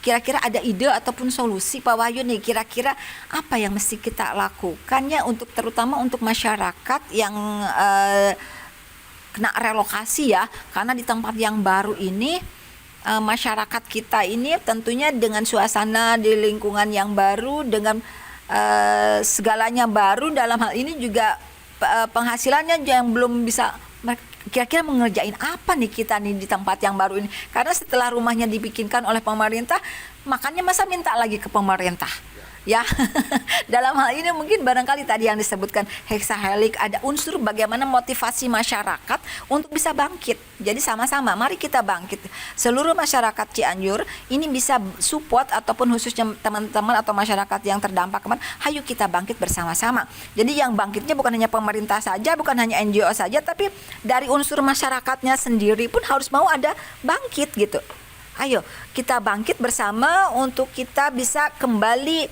kira-kira ada ide ataupun solusi Pak Wahyu nih, kira-kira apa yang mesti kita lakukan ya untuk terutama untuk masyarakat yang kena relokasi ya, karena di tempat yang baru ini masyarakat kita ini tentunya dengan suasana di lingkungan yang baru, dengan segalanya baru, dalam hal ini juga penghasilannya yang belum bisa, kira-kira mengerjain apa nih kita nih di tempat yang baru ini, karena setelah rumahnya dibikinkan oleh pemerintah, makanya masa minta lagi ke pemerintah ya. Dalam hal ini mungkin barangkali tadi yang disebutkan hexahelik, ada unsur bagaimana motivasi masyarakat untuk bisa bangkit. Jadi sama-sama mari kita bangkit. Seluruh masyarakat Cianjur ini bisa support, ataupun khususnya teman-teman atau masyarakat yang terdampak kemarin, hayu kita bangkit bersama-sama. Jadi yang bangkitnya bukan hanya pemerintah saja, bukan hanya NGO saja, tapi dari unsur masyarakatnya sendiri pun harus mau ada bangkit gitu. Ayo kita bangkit bersama untuk kita bisa kembali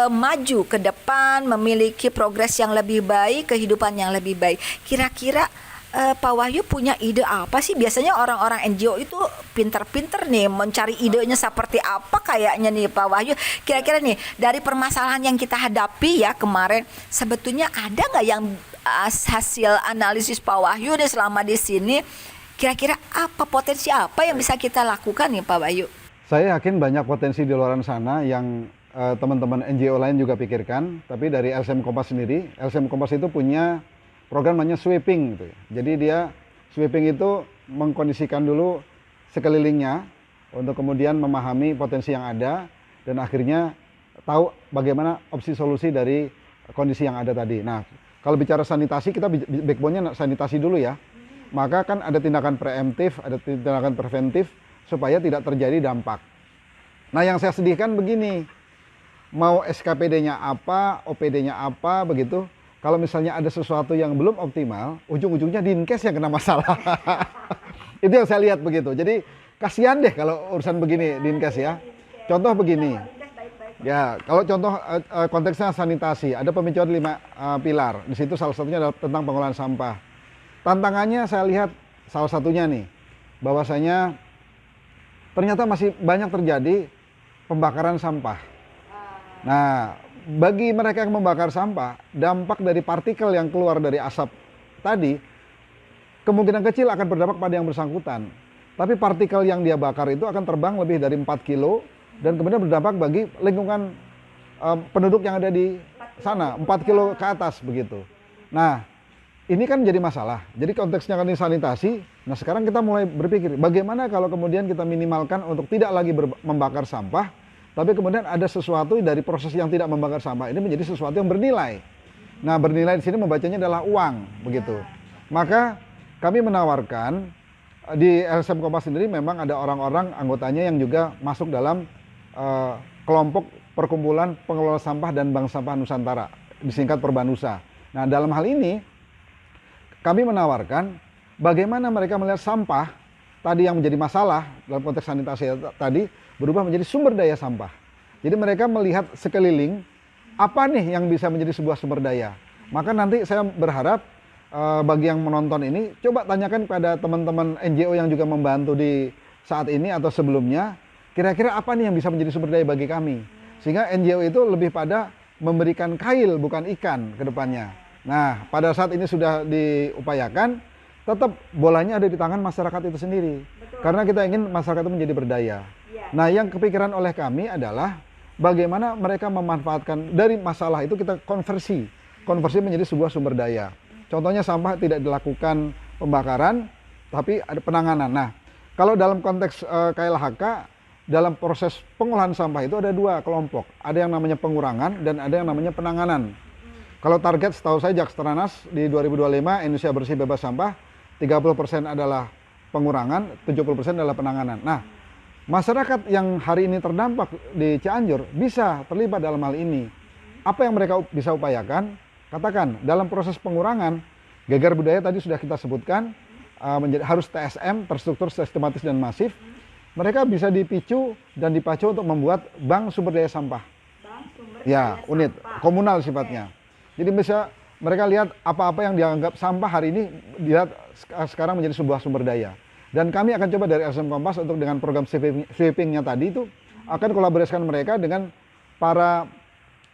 maju ke depan, memiliki progres yang lebih baik, kehidupan yang lebih baik. Kira-kira Pak Wahyu punya ide apa sih? Biasanya orang-orang NGO itu pinter-pinter nih mencari idenya seperti apa kayaknya nih Pak Wahyu. Kira-kira nih dari permasalahan yang kita hadapi ya kemarin, sebetulnya ada nggak yang hasil analisis Pak Wahyu nih selama di sini? Kira-kira apa potensi apa yang bisa kita lakukan nih Pak Wahyu? Saya yakin banyak potensi di luar sana yang teman-teman NGO lain juga pikirkan. Tapi dari LSM Kompas sendiri, LSM Kompas itu punya program namanya sweeping gitu ya. Jadi dia sweeping itu mengkondisikan dulu sekelilingnya untuk kemudian memahami potensi yang ada dan akhirnya tahu bagaimana opsi solusi dari kondisi yang ada tadi. Nah, kalau bicara sanitasi, kita backbone-nya sanitasi dulu ya. Maka kan ada tindakan preemptif, ada tindakan preventif supaya tidak terjadi dampak. Nah yang saya sedihkan begini, mau SKPD-nya apa, OPD-nya apa begitu, kalau misalnya ada sesuatu yang belum optimal, ujung-ujungnya Dinkes yang kena masalah. Itu yang saya lihat begitu. Jadi kasihan deh kalau urusan begini Dinkes ya. Contoh begini, ya kalau contoh konteksnya sanitasi, ada pemicuan 5 pilar. Di situ salah satunya adalah tentang pengolahan sampah. Tantangannya saya lihat salah satunya nih, bahwasanya ternyata masih banyak terjadi pembakaran sampah. Nah, bagi mereka yang membakar sampah, dampak dari partikel yang keluar dari asap tadi, kemungkinan kecil akan berdampak pada yang bersangkutan. Tapi partikel yang dia bakar itu akan terbang lebih dari 4 kilo, dan kemudian berdampak bagi lingkungan penduduk yang ada di sana, 4 kilo ke atas begitu. Nah, ini kan jadi masalah. Jadi konteksnya kan ini sanitasi. Nah sekarang kita mulai berpikir, bagaimana kalau kemudian kita minimalkan untuk tidak lagi membakar sampah, tapi kemudian ada sesuatu dari proses yang tidak membakar sampah ini menjadi sesuatu yang bernilai. Nah bernilai di sini membacanya adalah uang, begitu. Maka kami menawarkan di LSM Kompas sendiri memang ada orang-orang anggotanya yang juga masuk dalam kelompok perkumpulan pengelola sampah dan bank sampah Nusantara, disingkat Perbanusa. Nah dalam hal ini kami menawarkan bagaimana mereka melihat sampah tadi yang menjadi masalah dalam konteks sanitasi tadi berubah menjadi sumber daya sampah. Jadi mereka melihat sekeliling apa nih yang bisa menjadi sebuah sumber daya. Maka nanti saya berharap bagi yang menonton ini coba tanyakan kepada teman-teman NGO yang juga membantu di saat ini atau sebelumnya, kira-kira apa nih yang bisa menjadi sumber daya bagi kami. Sehingga NGO itu lebih pada memberikan kail bukan ikan ke depannya. Nah, pada saat ini sudah diupayakan, tetap bolanya ada di tangan masyarakat itu sendiri. Betul. Karena kita ingin masyarakat itu menjadi berdaya. Ya. Nah, yang kepikiran oleh kami adalah bagaimana mereka memanfaatkan dari masalah itu kita konversi menjadi sebuah sumber daya. Contohnya sampah tidak dilakukan pembakaran, tapi ada penanganan. Nah, kalau dalam konteks KLHK, dalam proses pengolahan sampah itu ada dua kelompok. Ada yang namanya pengurangan dan ada yang namanya penanganan. Kalau target setahu saya Jakstranas di 2025 Indonesia bersih bebas sampah, 30% adalah pengurangan, 70% adalah penanganan. Nah, masyarakat yang hari ini terdampak di Cianjur bisa terlibat dalam hal ini. Apa yang mereka bisa upayakan? Katakan, dalam proses pengurangan, gegar budaya tadi sudah kita sebutkan, harus TSM, terstruktur, sistematis, dan masif. Mereka bisa dipicu dan dipacu untuk membuat bank sumber daya sampah. Ya, unit, komunal sifatnya. Jadi bisa mereka lihat apa-apa yang dianggap sampah hari ini, dilihat sekarang menjadi sebuah sumber daya. Dan kami akan coba dari LSM Kompas untuk dengan program sweeping-nya tadi itu, akan kolaborasikan mereka dengan para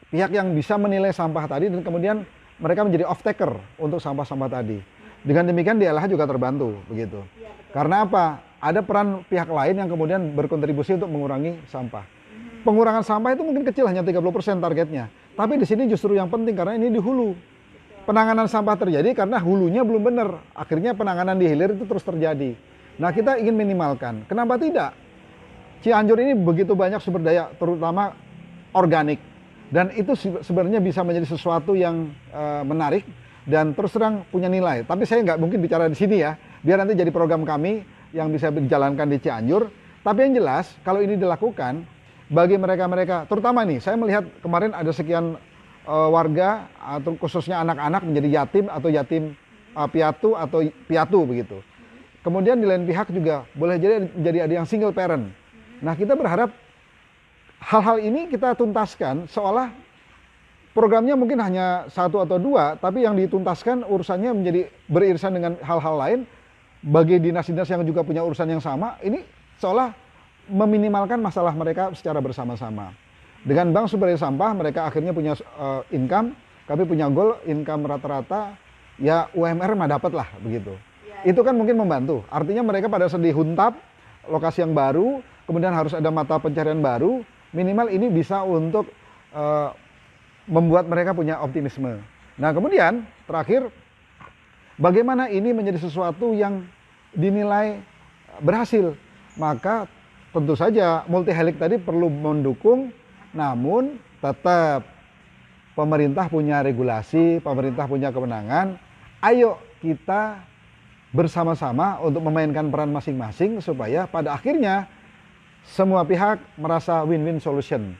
pihak yang bisa menilai sampah tadi, dan kemudian mereka menjadi off-taker untuk sampah-sampah tadi. Dengan demikian di LH juga terbantu, begitu. Karena apa? Ada peran pihak lain yang kemudian berkontribusi untuk mengurangi sampah. Pengurangan sampah itu mungkin kecil, hanya 30% targetnya. Tapi di sini justru yang penting karena ini di hulu. Penanganan sampah terjadi karena hulunya belum benar. Akhirnya penanganan di hilir itu terus terjadi. Nah, kita ingin minimalkan. Kenapa tidak? Cianjur ini begitu banyak sumber daya, terutama organik. Dan itu sebenarnya bisa menjadi sesuatu yang menarik dan terus terang punya nilai. Tapi saya nggak mungkin bicara di sini ya. Biar nanti jadi program kami yang bisa dijalankan di Cianjur. Tapi yang jelas, kalau ini dilakukan, bagi mereka-mereka, terutama nih, saya melihat kemarin ada sekian warga, atau khususnya anak-anak menjadi yatim atau yatim piatu atau piatu begitu. Kemudian di lain pihak juga boleh jadi ada yang single parent. Nah, kita berharap hal-hal ini kita tuntaskan, seolah programnya mungkin hanya 1 atau 2, tapi yang dituntaskan urusannya menjadi beririsan dengan hal-hal lain. Bagi dinas-dinas yang juga punya urusan yang sama, ini seolah meminimalkan masalah mereka secara bersama-sama. Dengan bank sumber daya sampah, mereka akhirnya punya income, kami punya goal income rata-rata, ya UMR mah dapat lah begitu. Itu kan mungkin membantu. Artinya mereka pada saat dihuntap, lokasi yang baru, kemudian harus ada mata pencarian baru, minimal ini bisa untuk membuat mereka punya optimisme. Nah, kemudian terakhir, bagaimana ini menjadi sesuatu yang dinilai berhasil? Maka tentu saja multi helix tadi perlu mendukung, namun tetap pemerintah punya regulasi, pemerintah punya kewenangan. Ayo kita bersama-sama untuk memainkan peran masing-masing supaya pada akhirnya semua pihak merasa win-win solution.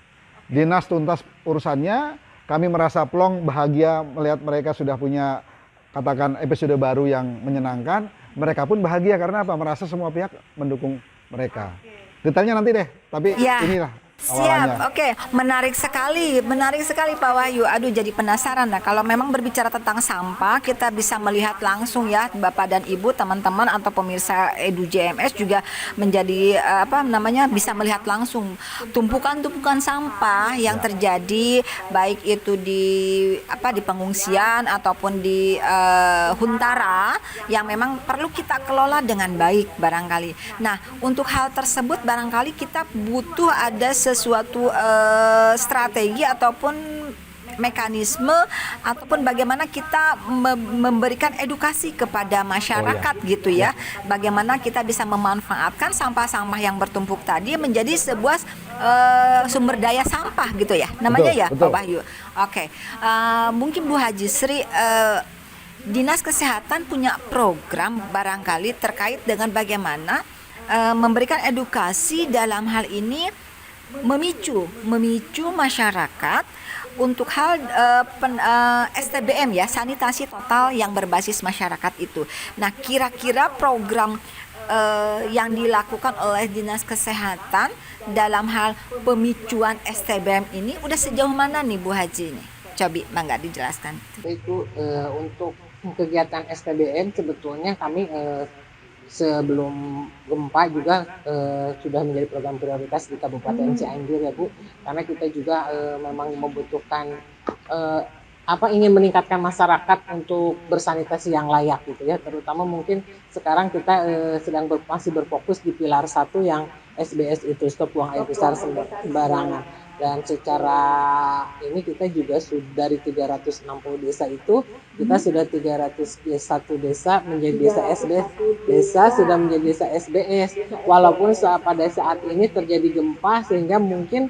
Dinas tuntas urusannya, kami merasa plong, bahagia melihat mereka sudah punya katakan episode baru yang menyenangkan. Mereka pun bahagia karena apa? Merasa semua pihak mendukung mereka. Detailnya nanti deh, tapi ya, inilah siap, oke. Menarik sekali Pak Wahyu. Aduh, jadi penasaran. Nah, kalau memang berbicara tentang sampah, kita bisa melihat langsung ya, Bapak dan Ibu, teman-teman atau pemirsa Edu JMS juga menjadi bisa melihat langsung tumpukan-tumpukan sampah yang terjadi, baik itu di pengungsian ataupun di huntara, yang memang perlu kita kelola dengan baik barangkali. Nah, untuk hal tersebut barangkali kita butuh ada sesuatu strategi ataupun mekanisme ataupun bagaimana kita memberikan edukasi kepada masyarakat gitu ya. Bagaimana kita bisa memanfaatkan sampah-sampah yang bertumpuk tadi menjadi sebuah sumber daya sampah gitu ya. Namanya betul. Pak Wahyu. Oke. Mungkin Bu Haji Sri, Dinas Kesehatan punya program barangkali terkait dengan bagaimana memberikan edukasi dalam hal ini, memicu masyarakat untuk hal STBM ya, sanitasi total yang berbasis masyarakat itu. Nah, kira-kira program yang dilakukan oleh Dinas Kesehatan dalam hal pemicuan STBM ini udah sejauh mana nih Bu Haji nih? Coba Mangga dijelaskan. Itu untuk kegiatan STBM sebetulnya kami sebelum gempa juga sudah menjadi program prioritas di Kabupaten Cianjur ya Bu, karena kita juga memang membutuhkan ingin meningkatkan masyarakat untuk bersanitasi yang layak gitu ya, terutama mungkin sekarang kita sedang masih berfokus di pilar 1 yang SBS itu stop buang air besar sembarangan. Dan secara ini kita juga sudah dari 360 desa itu kita sudah 301 desa menjadi desa SBS, desa sudah menjadi desa SBS. Walaupun pada saat ini terjadi gempa sehingga mungkin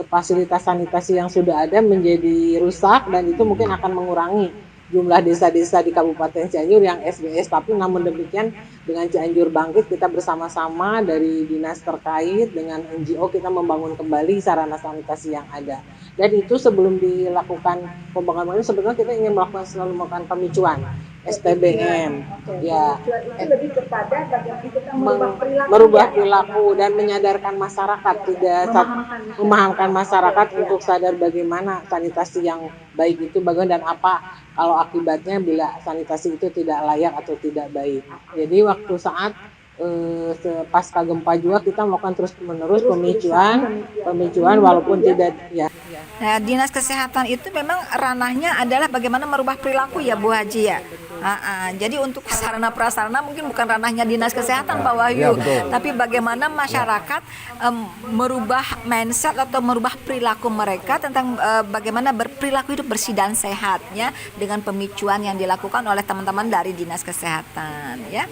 fasilitas sanitasi yang sudah ada menjadi rusak dan itu mungkin akan mengurangi jumlah desa-desa di Kabupaten Cianjur yang SBS. Tapi namun demikian dengan Cianjur Bangkit kita bersama-sama dari dinas terkait dengan NGO kita membangun kembali sarana sanitasi yang ada. Dan itu sebelum dilakukan pembangunan ini sebetulnya kita ingin selalu melakukan pemicuan STBM. Ya, itu lebih kepada bagaimana kita merubah perilaku dan menyadarkan masyarakat, tidak memahamkan masyarakat untuk sadar bagaimana sanitasi yang baik itu bagaimana dan apa kalau akibatnya bila sanitasi itu tidak layak atau tidak baik. Jadi waktu saat pasca gempa juga kita melakukan terus-menerus pemicuan walaupun tidak ya. Nah, dinas kesehatan itu memang ranahnya adalah bagaimana merubah perilaku ya Bu Haji ya. Jadi untuk sarana prasarana mungkin bukan ranahnya dinas kesehatan Pak Wahyu, tapi bagaimana masyarakat merubah mindset atau merubah perilaku mereka tentang bagaimana berperilaku hidup bersih dan sehatnya dengan pemicuan yang dilakukan oleh teman-teman dari dinas kesehatan ya.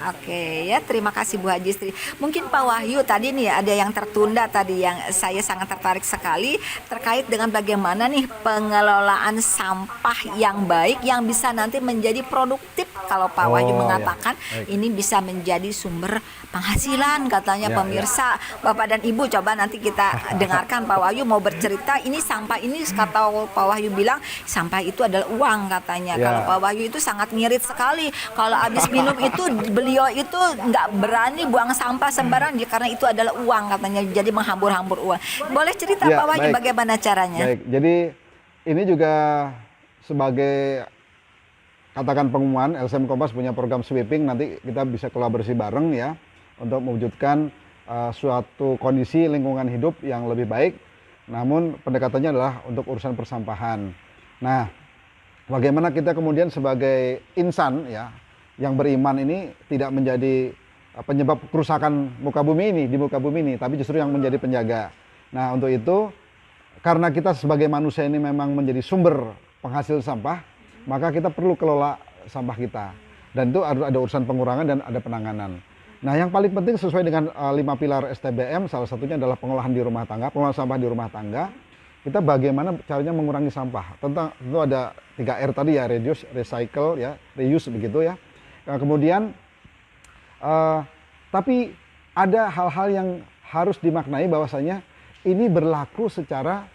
Oke ya, terima kasih Bu Haji Sri. Mungkin Pak Wahyu tadi nih ada yang tertunda tadi yang saya sangat tertarik sekali terkait dengan bagaimana nih pengelolaan sampah yang baik yang bisa nanti menjadi produktif. Kalau Pak Wahyu mengatakan ini bisa menjadi sumber penghasilan katanya pemirsa. Bapak dan Ibu coba nanti kita dengarkan Pak Wahyu mau bercerita ini sampah ini kata Pak Wahyu bilang sampah itu adalah uang katanya. Kalau Pak Wahyu itu sangat ngirit sekali. Kalau habis minum itu beliau itu nggak berani buang sampah sembarangan karena itu adalah uang katanya, jadi menghambur-hambur uang. Boleh cerita Pak Wahyu bagaimana caranya? Baik, jadi ini juga sebagai katakan pengumuman LSM Kompas punya program sweeping, nanti kita bisa kolaborasi bareng ya untuk mewujudkan suatu kondisi lingkungan hidup yang lebih baik, namun pendekatannya adalah untuk urusan persampahan. Nah, bagaimana kita kemudian sebagai insan ya yang beriman ini tidak menjadi penyebab kerusakan muka bumi ini, di muka bumi ini, tapi justru yang menjadi penjaga. Nah, untuk itu, karena kita sebagai manusia ini memang menjadi sumber penghasil sampah, maka kita perlu kelola sampah kita. Dan itu ada urusan pengurangan dan ada penanganan. Nah, yang paling penting sesuai dengan 5 pilar STBM, salah satunya adalah pengolahan di rumah tangga, pengolahan sampah di rumah tangga. Kita bagaimana caranya mengurangi sampah. Tentu ada 3R tadi ya, reduce, recycle, ya, reuse begitu ya. Kemudian, tapi ada hal-hal yang harus dimaknai bahwasanya ini berlaku secara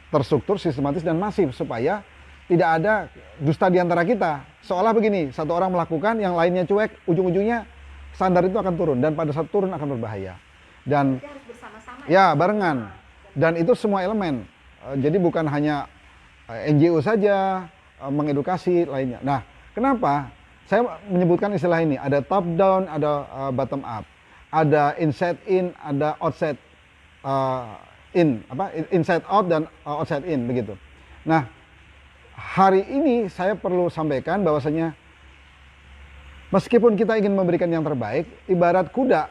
terstruktur, sistematis dan masif supaya tidak ada dusta di antara kita. Seolah begini, satu orang melakukan, yang lainnya cuek, ujung-ujungnya standar itu akan turun dan pada saat turun akan berbahaya. Dan ya barengan. Dan itu semua elemen. Jadi bukan hanya NGO saja mengedukasi lainnya. Nah, kenapa? Saya menyebutkan istilah ini, ada top down, ada bottom up, ada inside in, ada outside in, inside out dan outside in begitu. Nah, hari ini saya perlu sampaikan bahwasanya meskipun kita ingin memberikan yang terbaik, ibarat kuda,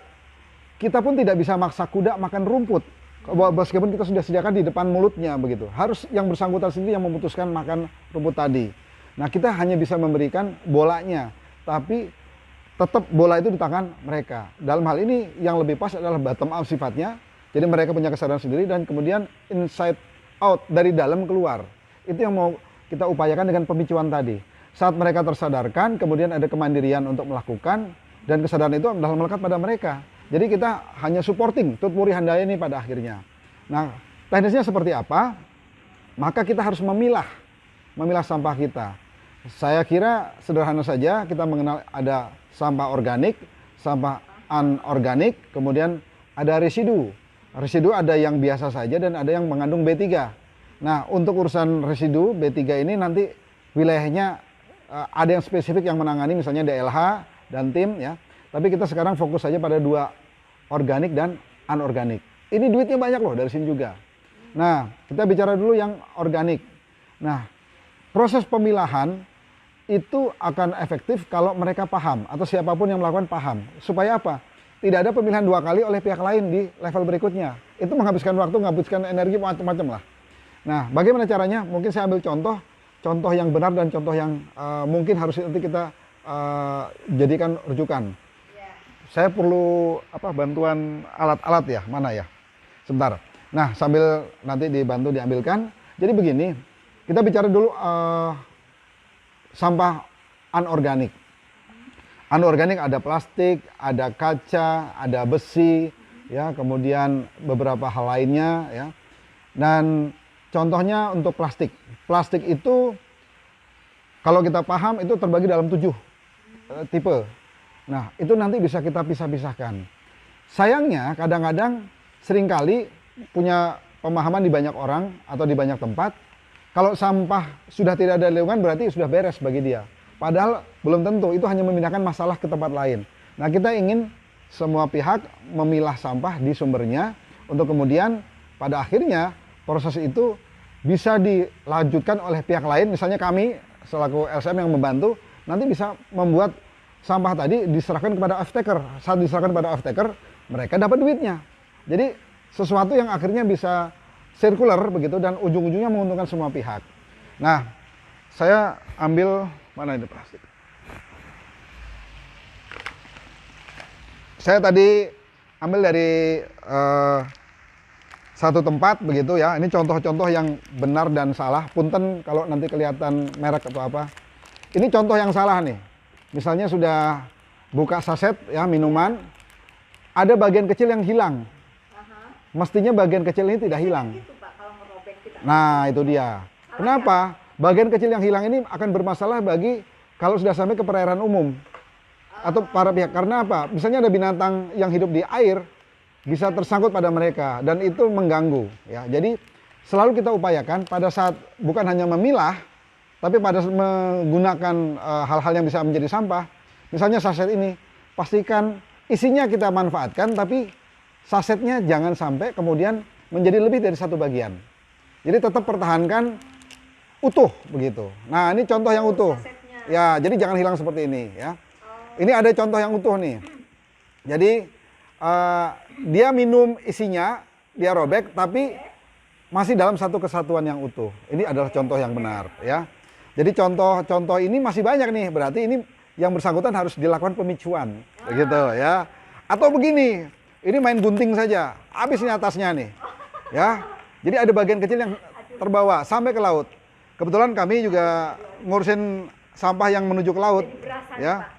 kita pun tidak bisa maksa kuda makan rumput. Meskipun kita sudah sediakan di depan mulutnya begitu, harus yang bersangkutan sendiri yang memutuskan makan rumput tadi. Nah, kita hanya bisa memberikan bolanya, tapi tetap bola itu di tangan mereka. Dalam hal ini yang lebih pas adalah bottom up sifatnya. Jadi mereka punya kesadaran sendiri dan kemudian inside out, dari dalam keluar. Itu yang mau kita upayakan dengan pemicuan tadi. Saat mereka tersadarkan, kemudian ada kemandirian untuk melakukan, dan kesadaran itu adalah melekat pada mereka. Jadi kita hanya supporting, tutpuri handaya ini pada akhirnya. Nah, teknisnya seperti apa? Maka kita harus memilah sampah kita. Saya kira sederhana saja, kita mengenal ada sampah organik, sampah anorganik, kemudian ada residu. Residu ada yang biasa saja dan ada yang mengandung B3. Nah, untuk urusan residu B3 ini nanti wilayahnya ada yang spesifik yang menangani, misalnya DLH dan tim ya. Tapi kita sekarang fokus saja pada 2, organik dan anorganik. Ini duitnya banyak loh dari sini juga. Nah, kita bicara dulu yang organik. Nah, proses pemilahan itu akan efektif kalau mereka paham atau siapapun yang melakukan paham. Supaya apa? tidak ada pemilihan 2 kali oleh pihak lain di level berikutnya. Itu menghabiskan waktu, menghabiskan energi macam-macam lah. Nah, bagaimana caranya? Mungkin saya ambil contoh yang benar dan contoh yang mungkin harus nanti kita jadikan rujukan. Saya perlu bantuan alat-alat ya, mana ya? Sebentar. Nah, sambil nanti dibantu diambilkan. Jadi begini, kita bicara dulu sampah anorganik. Anorganik ada plastik, ada kaca, ada besi, ya, kemudian beberapa hal lainnya, ya. Dan contohnya untuk plastik. Plastik itu kalau kita paham itu terbagi dalam 7 tipe. Nah, itu nanti bisa kita pisah-pisahkan. Sayangnya kadang-kadang seringkali punya pemahaman di banyak orang atau di banyak tempat, kalau sampah sudah tidak ada lingkungan berarti sudah beres bagi dia. Padahal belum tentu, itu hanya memindahkan masalah ke tempat lain. Nah, kita ingin semua pihak memilah sampah di sumbernya untuk kemudian pada akhirnya proses itu bisa dilanjutkan oleh pihak lain. Misalnya kami selaku LSM yang membantu nanti bisa membuat sampah tadi diserahkan kepada off-taker. Saat diserahkan kepada off-taker, mereka dapat duitnya. Jadi sesuatu yang akhirnya bisa sirkular begitu dan ujung-ujungnya menguntungkan semua pihak. Nah, saya ambil mana ini plastik. Saya tadi ambil dari satu tempat begitu ya. Ini contoh-contoh yang benar dan salah. Punten kalau nanti kelihatan merek atau apa. Ini contoh yang salah nih. Misalnya sudah buka saset ya minuman, ada bagian kecil yang hilang. Mestinya bagian kecil ini tidak hilang. Nah, itu dia. Kenapa? Bagian kecil yang hilang ini akan bermasalah bagi kalau sudah sampai ke perairan umum atau para pihak. Karena apa? Misalnya ada binatang yang hidup di air bisa tersangkut pada mereka dan itu mengganggu. Ya, jadi selalu kita upayakan pada saat bukan hanya memilah, tapi pada menggunakan hal-hal yang bisa menjadi sampah. Misalnya saset ini, pastikan isinya kita manfaatkan, tapi sasetnya jangan sampai kemudian menjadi lebih dari satu bagian. Jadi tetap pertahankan utuh begitu. Nah, ini contoh yang utuh. Ya, jadi jangan hilang seperti ini ya. Ini ada contoh yang utuh nih. Jadi dia minum isinya, dia robek tapi masih dalam satu kesatuan yang utuh. Ini adalah contoh yang benar ya. Jadi contoh-contoh ini masih banyak nih. Berarti ini yang bersangkutan harus dilakukan pemicuan begitu ya. Atau begini, ini main gunting saja, habis ini atasnya nih. Ya. Jadi ada bagian kecil yang terbawa sampai ke laut. Kebetulan kami juga ngurusin sampah yang menuju ke laut, ya.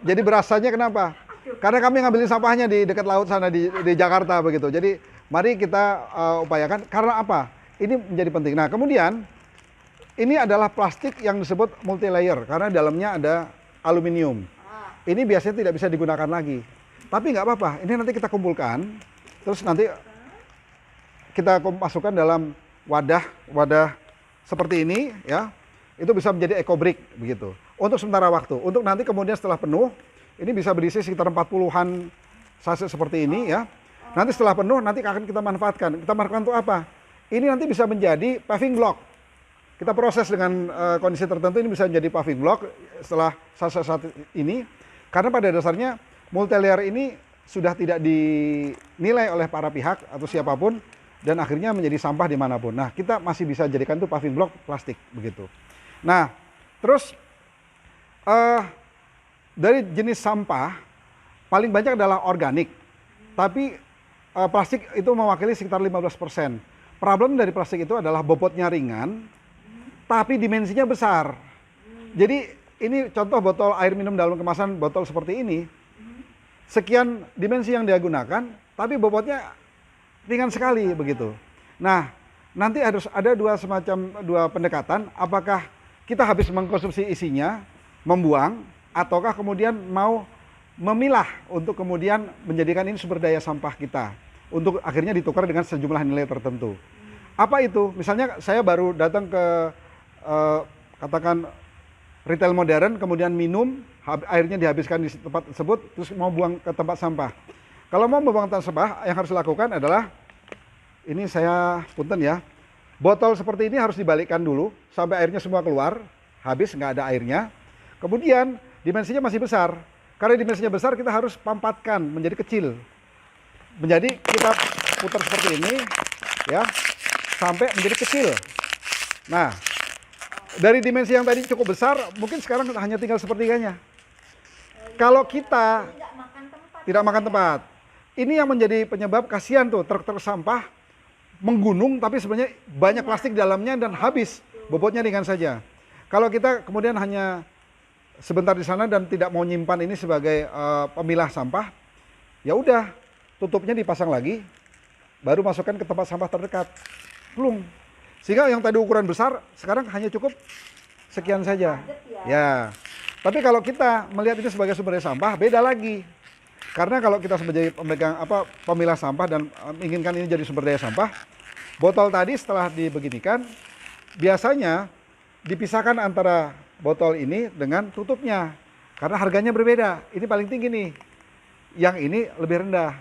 Jadi berasanya kenapa? Karena kami ngambilin sampahnya di dekat laut sana di Jakarta begitu. Jadi mari kita upayakan. Karena apa? Ini menjadi penting. Nah, kemudian ini adalah plastik yang disebut multi layer karena dalamnya ada aluminium. Ini biasanya tidak bisa digunakan lagi. Tapi nggak apa-apa. Ini nanti kita kumpulkan, terus nanti kita masukkan dalam wadah seperti ini ya, itu bisa menjadi eco brick begitu untuk sementara waktu, untuk nanti kemudian setelah penuh ini bisa berisi sekitar 40-an saset seperti ini ya. Nanti setelah penuh nanti akan kita manfaatkan untuk apa? Ini nanti bisa menjadi paving block. Kita proses dengan kondisi tertentu, ini bisa menjadi paving block setelah saset ini, karena pada dasarnya multi layer ini sudah tidak dinilai oleh para pihak atau siapapun dan akhirnya menjadi sampah dimanapun. Nah, kita masih bisa jadikan itu paving block plastik begitu. Nah, terus dari jenis sampah paling banyak adalah organik, tapi plastik itu mewakili sekitar 15%. Problem dari plastik itu adalah bobotnya ringan, tapi dimensinya besar. Jadi ini contoh botol air minum dalam kemasan botol seperti ini, sekian dimensi yang dia gunakan, tapi bobotnya ringan sekali begitu. Nah, nanti harus ada dua pendekatan. Apakah kita habis mengkonsumsi isinya, membuang, ataukah kemudian mau memilah untuk kemudian menjadikan ini sumber daya sampah kita untuk akhirnya ditukar dengan sejumlah nilai tertentu. Apa itu? Misalnya saya baru datang ke katakan retail modern, kemudian minum, airnya dihabiskan di tempat tersebut, terus mau buang ke tempat sampah. Kalau mau membuang tempat sampah, yang harus dilakukan adalah, ini saya punten ya, botol seperti ini harus dibalikkan dulu, sampai airnya semua keluar, habis nggak ada airnya. Kemudian dimensinya masih besar. Karena dimensinya besar, kita harus pampatkan menjadi kecil. Menjadi kita putar seperti ini, ya, sampai menjadi kecil. Nah, dari dimensi yang tadi cukup besar, mungkin sekarang hanya tinggal sepertiganya. Kalau kita tidak makan tempat, ini yang menjadi penyebab kasihan tuh truk-truk sampah menggunung, tapi sebenarnya banyak plastik di dalamnya dan habis, bobotnya ringan saja. Kalau kita kemudian hanya sebentar di sana dan tidak mau nyimpan ini sebagai pemilah sampah, ya udah tutupnya dipasang lagi, baru masukkan ke tempat sampah terdekat, plung. Sehingga yang tadi ukuran besar sekarang hanya cukup sekian saja. Ya. Tapi kalau kita melihat ini sebagai sumber daya sampah, beda lagi. Karena kalau kita sebagai pemegang pemilah sampah dan menginginkan ini jadi sumber daya sampah, botol tadi setelah dibeginikan biasanya dipisahkan antara botol ini dengan tutupnya. Karena harganya berbeda. Ini paling tinggi nih. Yang ini lebih rendah.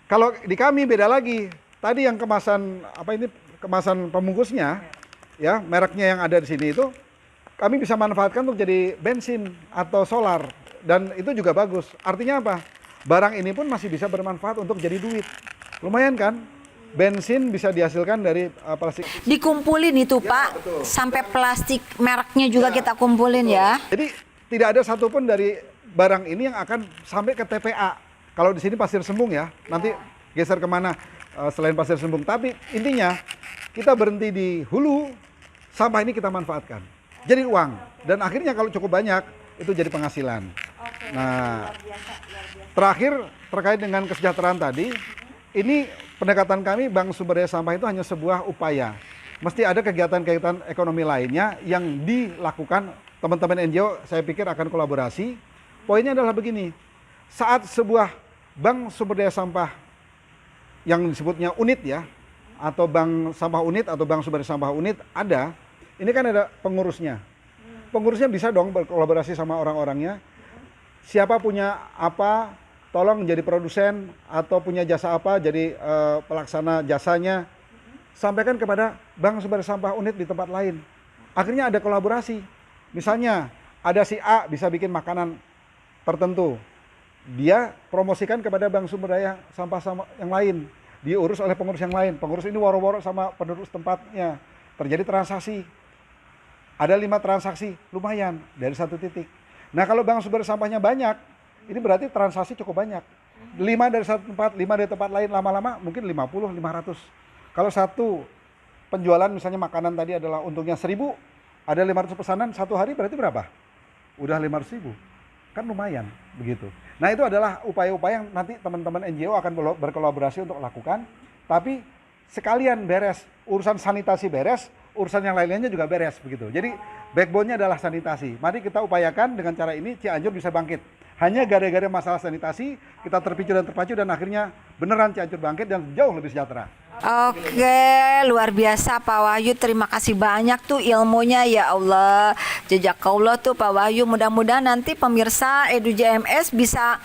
Kalau di kami beda lagi. Tadi yang kemasan pembungkusnya, ya, mereknya yang ada di sini itu kami bisa manfaatkan untuk jadi bensin atau solar, dan itu juga bagus. Artinya apa? Barang ini pun masih bisa bermanfaat untuk jadi duit. Lumayan kan? Bensin bisa dihasilkan dari plastik. Dikumpulin itu Pak, betul. sampai plastik mereknya juga kita kumpulin ya. Jadi tidak ada satupun dari barang ini yang akan sampai ke TPA. Kalau di sini Pasir Sembung ya, nanti geser kemana selain Pasir Sembung. Tapi intinya kita berhenti di hulu, sampah ini kita manfaatkan. Jadi uang, dan akhirnya kalau cukup banyak itu jadi penghasilan. Nah, terakhir terkait dengan kesejahteraan tadi, ini pendekatan kami Bank Sumber Daya Sampah itu hanya sebuah upaya. Mesti ada kegiatan-kegiatan ekonomi lainnya yang dilakukan teman-teman NGO, saya pikir akan kolaborasi. Poinnya adalah begini, saat sebuah Bank Sumber Daya Sampah yang disebutnya unit ya, atau Bank Sampah Unit atau Bank Sumber Daya Sampah Unit ada, ini kan ada pengurusnya. Pengurusnya bisa dong berkolaborasi sama orang-orangnya. Siapa punya apa, tolong jadi produsen, atau punya jasa apa, jadi pelaksana jasanya. Sampaikan kepada Bank Sumber Daya Sampah Unit di tempat lain. Akhirnya ada kolaborasi. Misalnya ada si A bisa bikin makanan tertentu. Dia promosikan kepada Bank Sumber Daya Sampah yang lain. Diurus oleh pengurus yang lain. Pengurus ini waro-waro sama penduduk tempatnya. Terjadi transaksi. Ada 5 transaksi, lumayan dari satu titik. Nah kalau bank sumber sampahnya banyak, ini berarti transaksi cukup banyak. 5 dari satu tempat, 5 dari tempat lain, lama-lama mungkin 50, 500. Kalau satu penjualan misalnya makanan tadi adalah untungnya 1.000, ada 500 pesanan, satu hari berarti berapa? Udah 500.000. Kan lumayan begitu. Nah itu adalah upaya-upaya yang nanti teman-teman NGO akan berkolaborasi untuk lakukan. Tapi sekalian beres, urusan sanitasi beres, urusan yang lain-lainnya juga beres begitu. Jadi backbone-nya adalah sanitasi. Mari kita upayakan dengan cara ini Cianjur bisa bangkit. Hanya gara-gara masalah sanitasi kita terpicu dan terpacu dan akhirnya beneran Cianjur bangkit dan jauh lebih sejahtera. Oke, luar biasa Pak Wahyu, terima kasih banyak tuh ilmunya ya Allah. Jazakallah tuh Pak Wahyu, mudah-mudahan nanti pemirsa Edu JMS bisa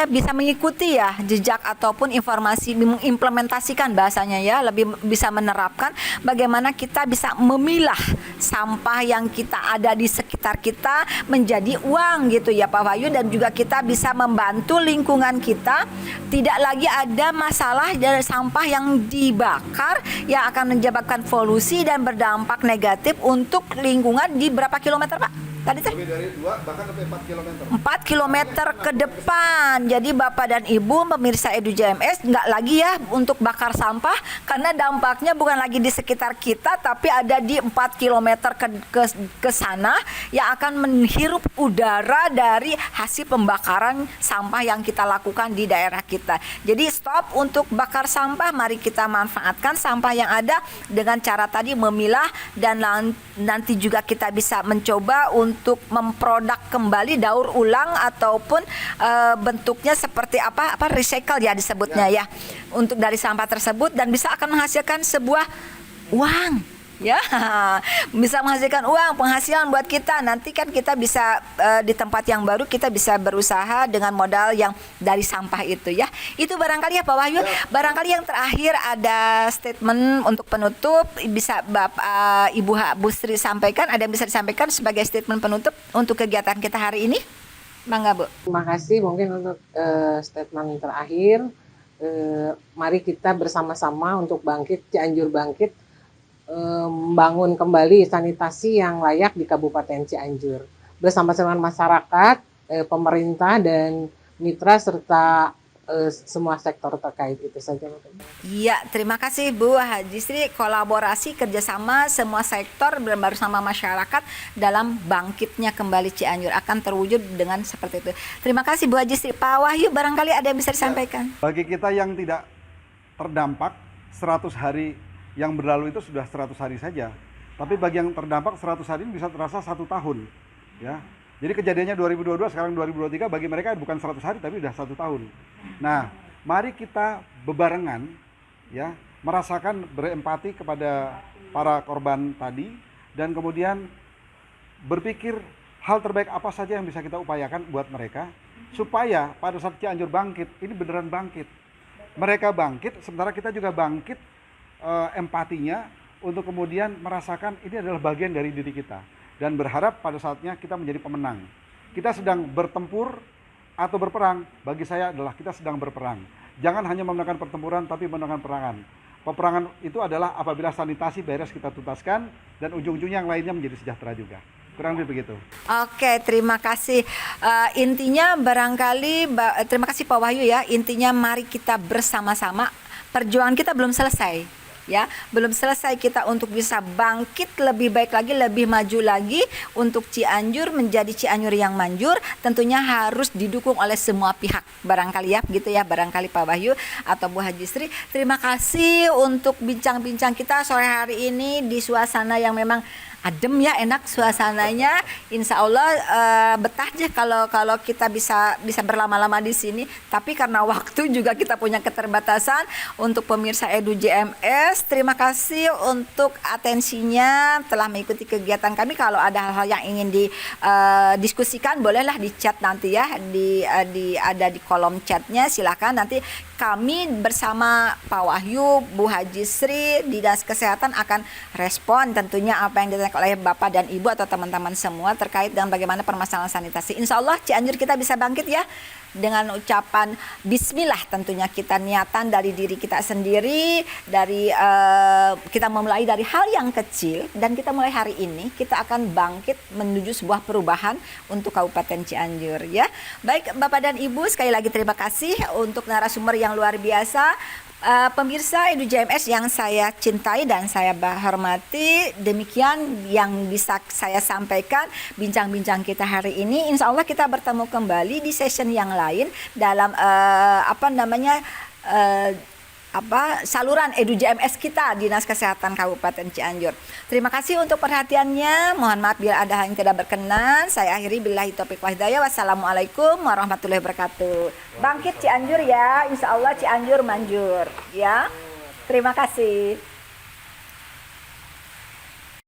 bisa mengikuti ya jejak ataupun informasi, mengimplementasikan bahasanya ya, lebih bisa menerapkan bagaimana kita bisa memilah sampah yang kita ada di sekitar kita menjadi uang gitu ya Pak Wahyu, dan juga kita bisa membantu lingkungan kita tidak lagi ada masalah dari sampah yang dibakar yang akan menyebabkan polusi dan berdampak negatif untuk lingkungan di berapa kilometer Pak? Tadi teh? Lebih dari 2 bahkan sampai 4 kilometer. 4 kilometer ke depan. Jadi Bapak dan Ibu pemirsa Edu JMS nggak lagi ya untuk bakar sampah karena dampaknya bukan lagi di sekitar kita tapi ada di 4 kilometer ke sana yang akan menghirup udara dari hasil pembakaran sampah yang kita lakukan di daerah kita. Jadi stop untuk bakar sampah, mari kita manfaatkan sampah yang ada dengan cara tadi memilah, dan nanti juga kita bisa mencoba untuk memproduk kembali, daur ulang ataupun bentuknya seperti apa recycle ya disebutnya ya untuk dari sampah tersebut, dan bisa akan menghasilkan sebuah uang ya, bisa menghasilkan uang, penghasilan buat kita. Nanti kan kita bisa di tempat yang baru kita bisa berusaha dengan modal yang dari sampah itu ya. Itu barangkali ya Pak Wahyu. Barangkali yang terakhir ada statement untuk penutup, bisa Bapak Ibu Bu Sri sampaikan, ada yang bisa disampaikan sebagai statement penutup untuk kegiatan kita hari ini? Mangga Bu. Terima kasih mungkin untuk statement terakhir. Mari kita bersama-sama untuk bangkit, Cianjur bangkit, membangun kembali sanitasi yang layak di Kabupaten Cianjur. Bersama-sama masyarakat, pemerintah dan mitra serta semua sektor terkait. Itu saja. Iya, terima kasih Bu Haji Sri. Kolaborasi kerjasama semua sektor bersama masyarakat dalam bangkitnya kembali Cianjur akan terwujud dengan seperti itu. Terima kasih Bu Haji Sri. Pak Wahyu, barangkali ada yang bisa disampaikan. Bagi kita yang tidak terdampak, 100 hari yang berlalu itu sudah 100 hari saja. Tapi bagi yang terdampak 100 hari ini bisa terasa 1 tahun. Ya. Jadi kejadiannya 2022, sekarang 2023, bagi mereka bukan 100 hari tapi sudah 1 tahun. Nah, mari kita bebarengan ya, merasakan, berempati kepada para korban tadi, dan kemudian berpikir hal terbaik apa saja yang bisa kita upayakan buat mereka, supaya pada saat Cianjur bangkit, ini beneran bangkit. Mereka bangkit, sementara kita juga bangkit empatinya untuk kemudian merasakan ini adalah bagian dari diri kita. Dan berharap pada saatnya kita menjadi pemenang. Kita sedang bertempur atau berperang, bagi saya adalah kita sedang berperang. Jangan hanya memenangkan pertempuran, tapi memenangkan peperangan. Peperangan itu adalah apabila sanitasi beres kita tuntaskan, dan ujung-ujungnya yang lainnya menjadi sejahtera juga. Kurang lebih begitu. Oke, terima kasih. Intinya barangkali, terima kasih Pak Wahyu ya. Intinya mari kita bersama-sama. Perjuangan kita belum selesai. Ya, belum selesai kita untuk bisa bangkit lebih baik lagi, lebih maju lagi untuk Cianjur menjadi Cianjur yang manjur. Tentunya harus didukung oleh semua pihak, barangkali ya, begitu ya, barangkali Pak Wahyu atau Bu Haji Sri. Terima kasih untuk bincang-bincang kita sore hari ini di suasana yang memang adem ya, enak suasananya. Insya Allah betah aja kalau kita bisa berlama-lama di sini. Tapi karena waktu juga kita punya keterbatasan. Untuk pemirsa Edu JMS, terima kasih untuk atensinya telah mengikuti kegiatan kami. Kalau ada hal-hal yang ingin didiskusikan, bolehlah di chat nanti ya, ada di kolom chatnya. Silakan nanti kami bersama Pak Wahyu, Bu Haji Sri, Dinas Kesehatan akan respon tentunya apa yang ditanyakan oleh Bapak dan Ibu atau teman-teman semua terkait dengan bagaimana permasalahan sanitasi. Insya Allah Cianjur kita bisa bangkit ya, dengan ucapan Bismillah tentunya, kita niatan dari diri kita sendiri, dari kita memulai dari hal yang kecil, dan kita mulai hari ini kita akan bangkit menuju sebuah perubahan untuk Kabupaten Cianjur ya. Baik Bapak dan Ibu, sekali lagi terima kasih untuk narasumber yang luar biasa. Pemirsa Edu JMS yang saya cintai dan saya hormati, demikian yang bisa saya sampaikan bincang-bincang kita hari ini. Insya Allah kita bertemu kembali di session yang lain dalam saluran Edu JMS kita, Dinas Kesehatan Kabupaten Cianjur. Terima kasih untuk perhatiannya. Mohon maaf bila ada hal yang tidak berkenan. Saya akhiri billahi taufiq wal hidayah. Wassalamualaikum warahmatullahi wabarakatuh. Bangkit Cianjur ya, insya Allah Cianjur manjur ya. Terima kasih.